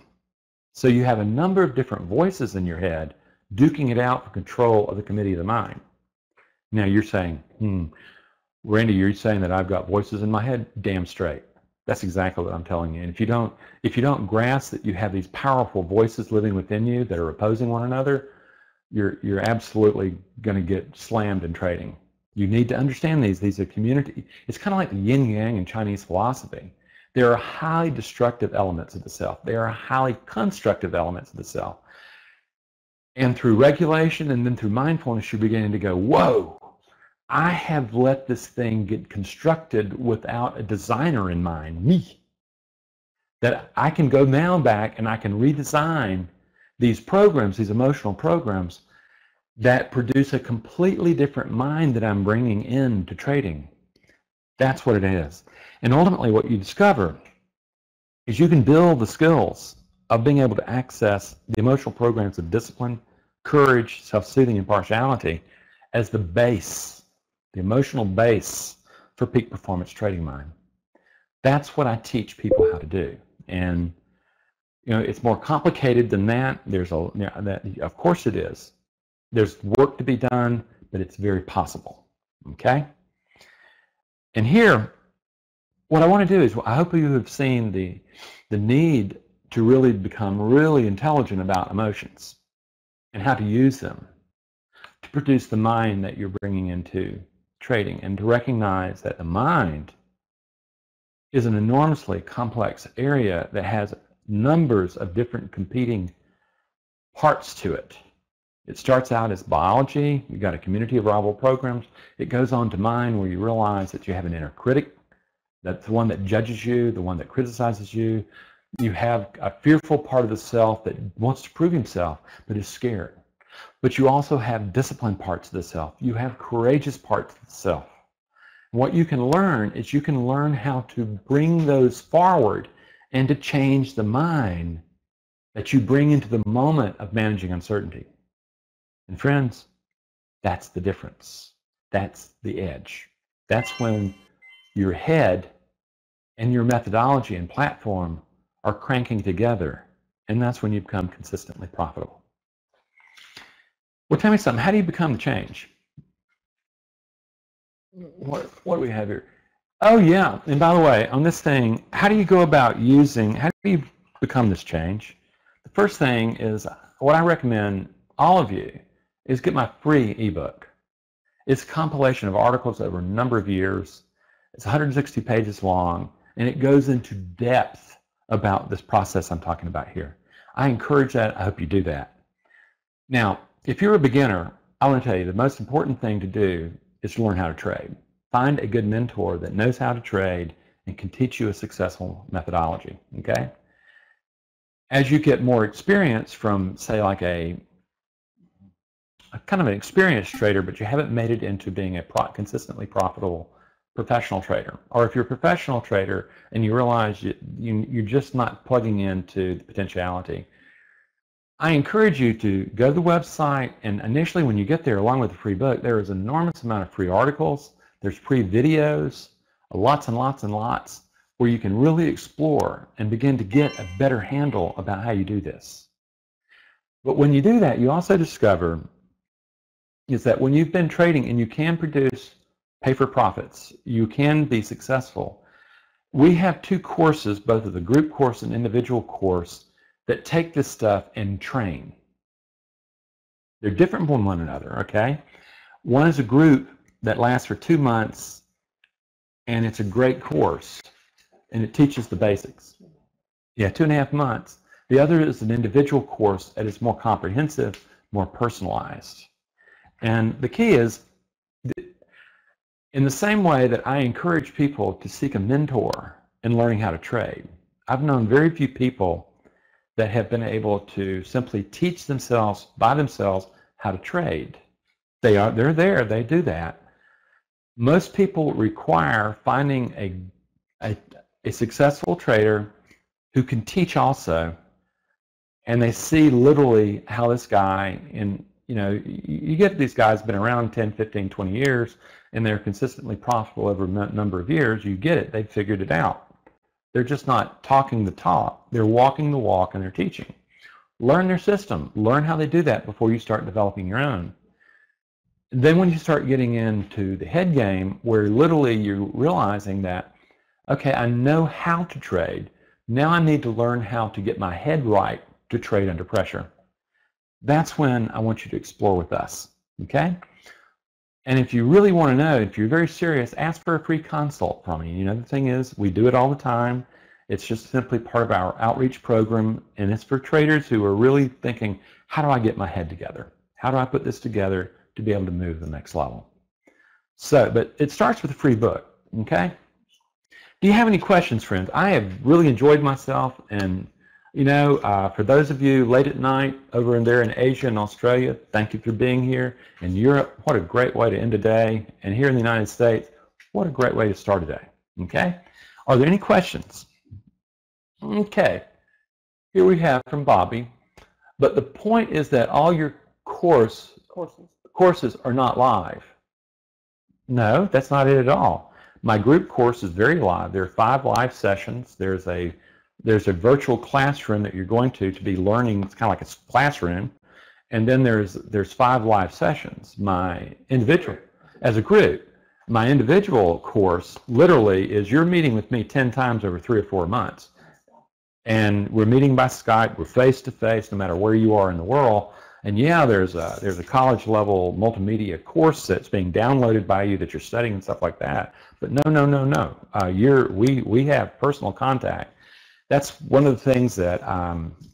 So you have a number of different voices in your head duking it out for control of the committee of the mind. Now you're saying, Randy, you're saying that I've got voices in my head? Damn straight. That's exactly what I'm telling you. And if you don't grasp that you have these powerful voices living within you that are opposing one another, you're absolutely going to get slammed in trading. You need to understand these. These are community. It's kind of like the yin yang in Chinese philosophy. There are highly destructive elements of the self. There are highly constructive elements of the self. And through regulation and then through mindfulness, you're beginning to go, whoa, I have let this thing get constructed without a designer in mind, me. That I can go now back and I can redesign these programs, these emotional programs, that produce a completely different mind that I'm bringing into trading. That's what it is. And ultimately what you discover is you can build the skills of being able to access the emotional programs of discipline, courage, self-soothing, and partiality as the base, the emotional base for peak performance trading mind. That's what I teach people how to do. And it's more complicated than that. There's of course it is. There's work to be done, but it's very possible. Okay? And here, what I want to do is, I hope you have seen the need to really become really intelligent about emotions and how to use them to produce the mind that you're bringing into trading, and to recognize that the mind is an enormously complex area that has numbers of different competing parts to it. It starts out as biology. You've got a community of rival programs. It goes on to mind, where you realize that you have an inner critic. That's the one that judges you, the one that criticizes you. You have a fearful part of the self that wants to prove himself, but is scared. But you also have disciplined parts of the self. You have courageous parts of the self. And what you can learn is you can learn how to bring those forward and to change the mind that you bring into the moment of managing uncertainty. And friends, that's the difference. That's the edge. That's when your head and your methodology and platform are cranking together, and that's when you become consistently profitable. Well, tell me something. How do you become the change? What do we have here? Oh, yeah. And by the way, on this thing, how do you go about how do you become this change? The first thing is, what I recommend all of you is get my free ebook. It's a compilation of articles over a number of years. It's 160 pages long, and it goes into depth about this process I'm talking about here. I encourage that. I hope you do that. Now, if you're a beginner, I want to tell you the most important thing to do is to learn how to trade. Find a good mentor that knows how to trade and can teach you a successful methodology, okay? As you get more experience from, say, like a kind of an experienced trader, but you haven't made it into being a consistently profitable professional trader, or if you're a professional trader and you realize you're just not plugging into the potentiality, I encourage you to go to the website, and initially when you get there, along with the free book, there is an enormous amount of free articles, there's free videos, lots and lots and lots, where you can really explore and begin to get a better handle about how you do this. But when you do that, you also discover is that when you've been trading and you can produce pay for profits, you can be successful. We have two courses, both of the group course and individual course, that take this stuff and train. They're different from one another, okay? One is a group that lasts for 2 months, and it's a great course, and it teaches the basics. Yeah, 2.5 months. The other is an individual course that is more comprehensive, more personalized. And the key is, in the same way that I encourage people to seek a mentor in learning how to trade, I've known very few people that have been able to simply teach themselves by themselves how to trade. They're there, they do that. Most people require finding a successful trader who can teach also, and they see literally how this guy, you get these guys been around 10, 15, 20 years, and they're consistently profitable over a number of years. You get it, they've figured it out. They're just not talking the talk, they're walking the walk, and they're teaching. Learn their system, learn how they do that before you start developing your own. And then when you start getting into the head game, where literally you're realizing that, okay, I know how to trade, now I need to learn how to get my head right to trade under pressure. That's when I want you to explore with us, okay? And if you really want to know, if you're very serious, ask for a free consult from me. The thing is, we do it all the time. It's just simply part of our outreach program, and it's for traders who are really thinking, how do I get my head together? How do I put this together to be able to move to the next level? So, but it starts with a free book, okay? Do you have any questions, friends? I have really enjoyed myself, and for those of you late at night over there in Asia and Australia, thank you for being here. In Europe, what a great way to end a day. And here in the United States, what a great way to start a day, okay? Are there any questions? Okay, here we have from Bobby. But the point is that all your courses are not live. No, that's not it at all. My group course is very live. There are 5 live sessions. There's a virtual classroom that you're going to be learning. It's kind of like a classroom. And then there's 5 live sessions. My individual, as a group, my individual course literally is you're meeting with me 10 times over 3 or 4 months. And we're meeting by Skype. We're face-to-face no matter where you are in the world. And yeah, there's a college level multimedia course that's being downloaded by you that you're studying and stuff like that. But no. We have personal contact. That's one of the things that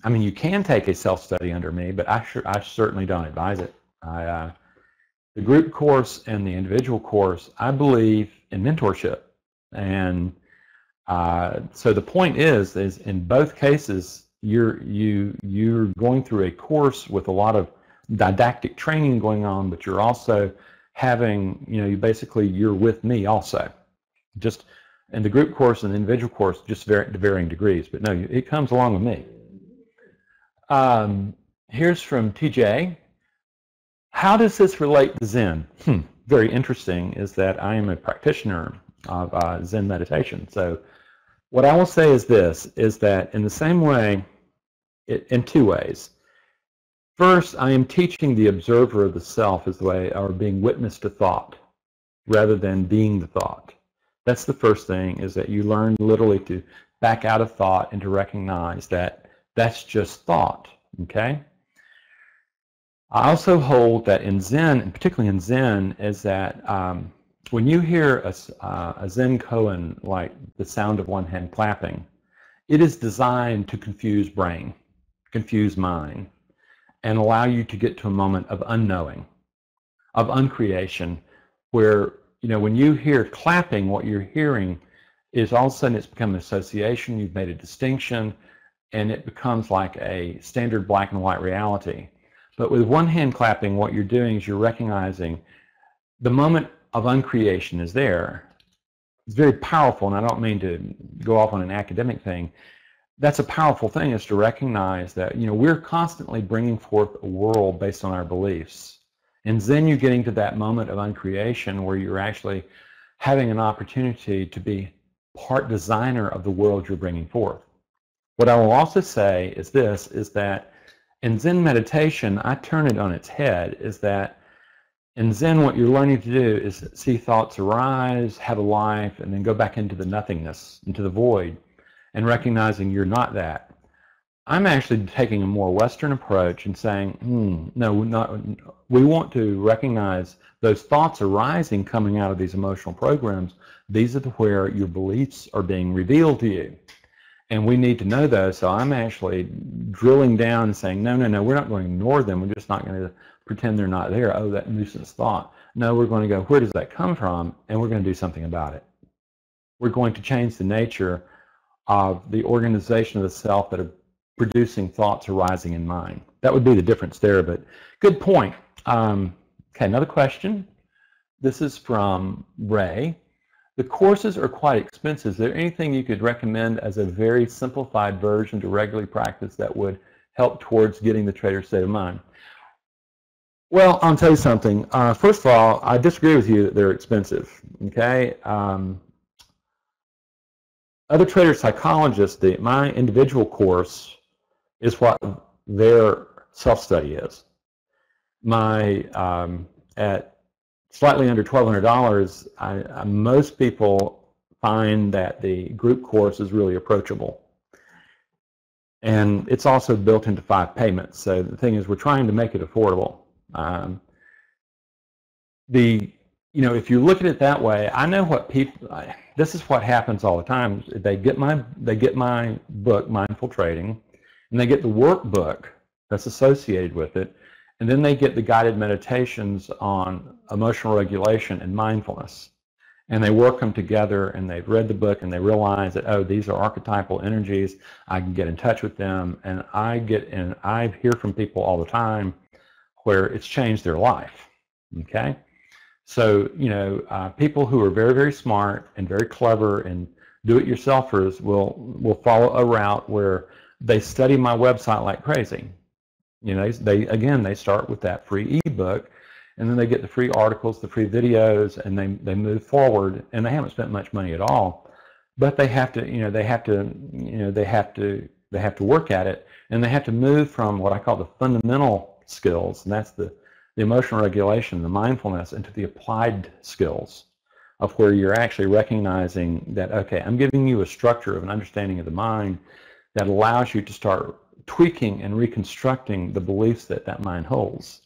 you can take a self-study under me, but I certainly don't advise it. The group course and the individual course, I believe in mentorship, and so the point is in both cases. You're going through a course with a lot of didactic training going on, but you're also having, you're with me also. Just in the group course and the individual course, just to varying degrees. But no, it comes along with me. Here's from TJ. How does this relate to Zen? Very interesting is that I am a practitioner of Zen meditation. So what I will say is this, is that in the same way, in 2 ways. First, I am teaching the observer of the self as the way, or being witness to thought, rather than being the thought. That's the first thing, is that you learn literally to back out of thought and to recognize that that's just thought, okay? I also hold that in Zen, and particularly in Zen, is that when you hear a Zen koan like the sound of one hand clapping, it is designed to confuse brain, confuse mind, and allow you to get to a moment of unknowing, of uncreation, where, when you hear clapping, what you're hearing is all of a sudden it's become an association, you've made a distinction, and it becomes like a standard black and white reality. But with one hand clapping, what you're doing is you're recognizing the moment of uncreation is there. It's very powerful, and I don't mean to go off on an academic thing. That's a powerful thing, is to recognize that we're constantly bringing forth a world based on our beliefs. And Zen, you're getting to that moment of uncreation where you're actually having an opportunity to be part designer of the world you're bringing forth. What I will also say is this, is that in Zen meditation, I turn it on its head, is that in Zen, what you're learning to do is see thoughts arise, have a life, and then go back into the nothingness, into the void, and recognizing you're not that. I'm actually taking a more Western approach and saying, no, we want to recognize those thoughts arising coming out of these emotional programs. These are where your beliefs are being revealed to you. And we need to know those. So I'm actually drilling down and saying, no, we're not going to ignore them. We're just not going to pretend they're not there. Oh, that nuisance thought. No, we're going to go, where does that come from? And we're going to do something about it. We're going to change the nature of the organization of the self that are producing thoughts arising in mind. That would be the difference there, but good point. Okay, another question. This is from Ray. The courses are quite expensive. Is there anything you could recommend as a very simplified version to regularly practice that would help towards getting the trader state of mind? Well, I'll tell you something. First of all, I disagree with you that they're expensive, okay? Other trader psychologists, my individual course is what their self-study is. My, at slightly under $1,200, most people find that the group course is really approachable. And it's also built into 5 payments. So the thing is, we're trying to make it affordable. If you look at it that way, I know what people, this is what happens all the time. They get my book, Mindful Trading, and they get the workbook that's associated with it, And then they get the guided meditations on emotional regulation and mindfulness. And they work them together, and they've read the book, and they realize that, oh, these are archetypal energies. I can get in touch with them. And I hear from people all the time where it's changed their life. Okay? So, you know, people who are very, very smart and very clever and do-it-yourselfers will follow a route where they study my website like crazy. You know, they start with that free ebook, and then they get the free articles, the free videos, and they move forward, and they haven't spent much money at all. But they have to, they have to work at it, and they have to move from what I call the fundamental skills, and that's the emotional regulation, the mindfulness, into the applied skills of where you're actually recognizing that, okay, I'm giving you a structure of an understanding of the mind that allows you to start tweaking and reconstructing the beliefs that mind holds.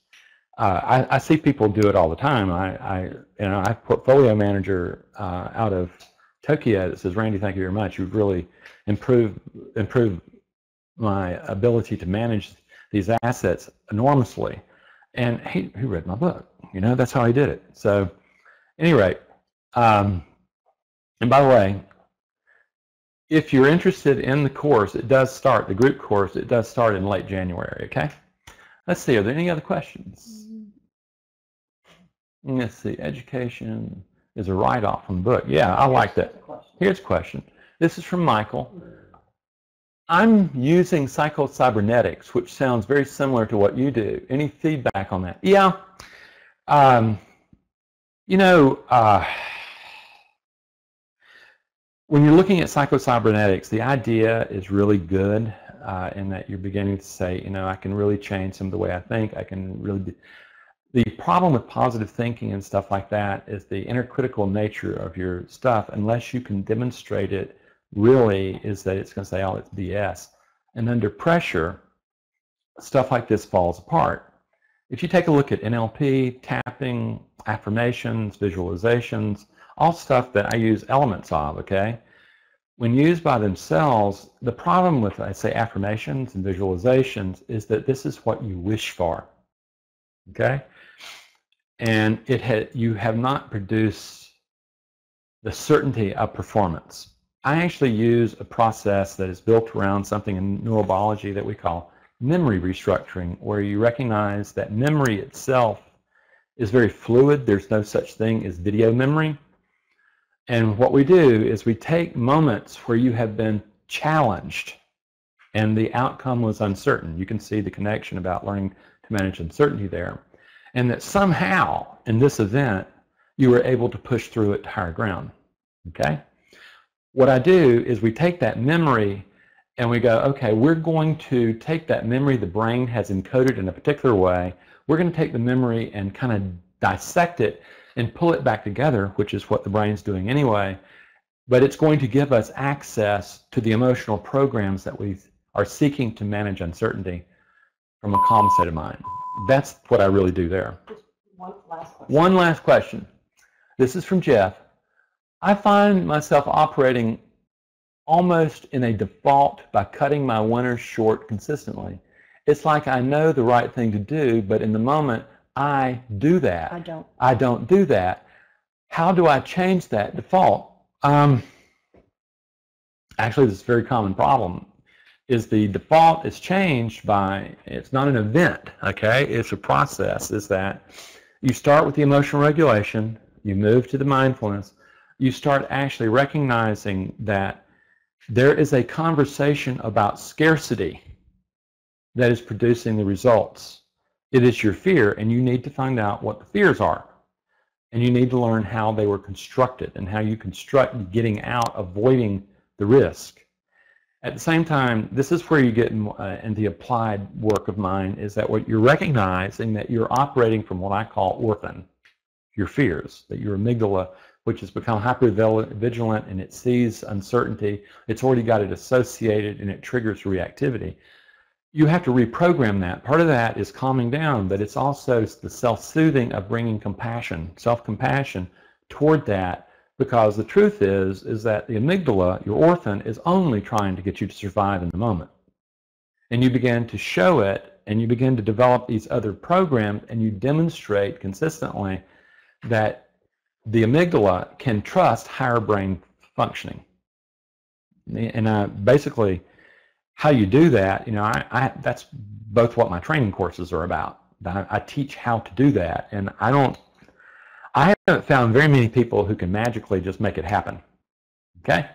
I see people do it all the time. I have a portfolio manager out of Tokyo that says, Randy, thank you very much. You've really improved my ability to manage these assets enormously. And he read my book. You know, that's how he did it. So, at any rate, and by the way, if you're interested in the course, it does start, the group course, it does start in late January, okay? Let's see, are there any other questions? Let's see, education is a write-off from the book. Yeah, I like that. Here's a question. This is from Michael. I'm using psycho-cybernetics, which sounds very similar to what you do. Any feedback on that? Yeah. You know, when you're looking at psycho-cybernetics, the idea is really good in that you're beginning to say, you know, I can really change some of the way I think. I can really the problem with positive thinking and stuff like that is the intercritical nature of your stuff, unless you can demonstrate it really, is that it's going to say, oh, it's BS. And under pressure, stuff like this falls apart. If you take a look at NLP, tapping, affirmations, visualizations, all stuff that I use elements of, okay? When used by themselves, the problem with, I say, affirmations and visualizations is that this is what you wish for, okay? And you have not produced the certainty of performance. I actually use a process that is built around something in neurobiology that we call memory restructuring, where you recognize that memory itself is very fluid. There's no such thing as video memory. And what we do is we take moments where you have been challenged and the outcome was uncertain. You can see the connection about learning to manage uncertainty there. And that somehow in this event, you were able to push through it to higher ground, okay? What I do is we take that memory and we go, okay, we're going to take that memory the brain has encoded in a particular way. We're going to take the memory and kind of dissect it and pull it back together, which is what the brain's doing anyway. But it's going to give us access to the emotional programs that we are seeking to manage uncertainty from a calm state of mind. That's what I really do there. Just one last question. One last question. This is from Jeff. I find myself operating almost in a default by cutting my winners short consistently. It's like I know the right thing to do, but in the moment, I do that. I don't do that. How do I change that default? Actually, this is a very common problem. Is the default is changed by, it's not an event, okay? It's a process. Is that you start with the emotional regulation, you move to the mindfulness, you start actually recognizing that there is a conversation about scarcity that is producing the results. It is your fear, and you need to find out what the fears are. And you need to learn how they were constructed and how you construct getting out, avoiding the risk. At the same time, this is where you get in the applied work of mine, is that what you're recognizing that you're operating from what I call orphan, your fears, that your amygdala, which has become hypervigilant and it sees uncertainty, it's already got it associated and it triggers reactivity. You have to reprogram that. Part of that is calming down, but it's also the self-soothing of bringing compassion, self-compassion toward that, because the truth is that the amygdala, your orphan, is only trying to get you to survive in the moment. And you begin to show it and you begin to develop these other programs, and you demonstrate consistently that the amygdala can trust higher brain functioning. And basically, how you do that, that's both what my training courses are about. I teach how to do that, and I haven't found very many people who can magically just make it happen. Okay?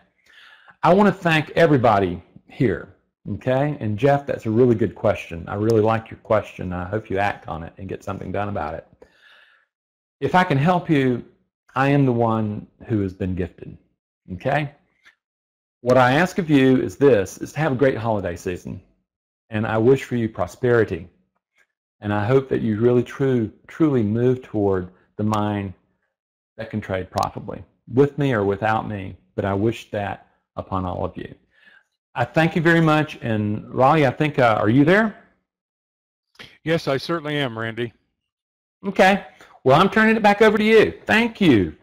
I want to thank everybody here. Okay? And Jeff, that's a really good question. I really like your question. I hope you act on it and get something done about it. If I can help you, I am the one who has been gifted. Okay? What I ask of you is this, is to have a great holiday season. And I wish for you prosperity. And I hope that you really truly move toward the mind that can trade profitably, with me or without me, but I wish that upon all of you. I thank you very much, and Raleigh, I think, are you there? Yes, I certainly am, Randy. Okay. Well, I'm turning it back over to you. Thank you.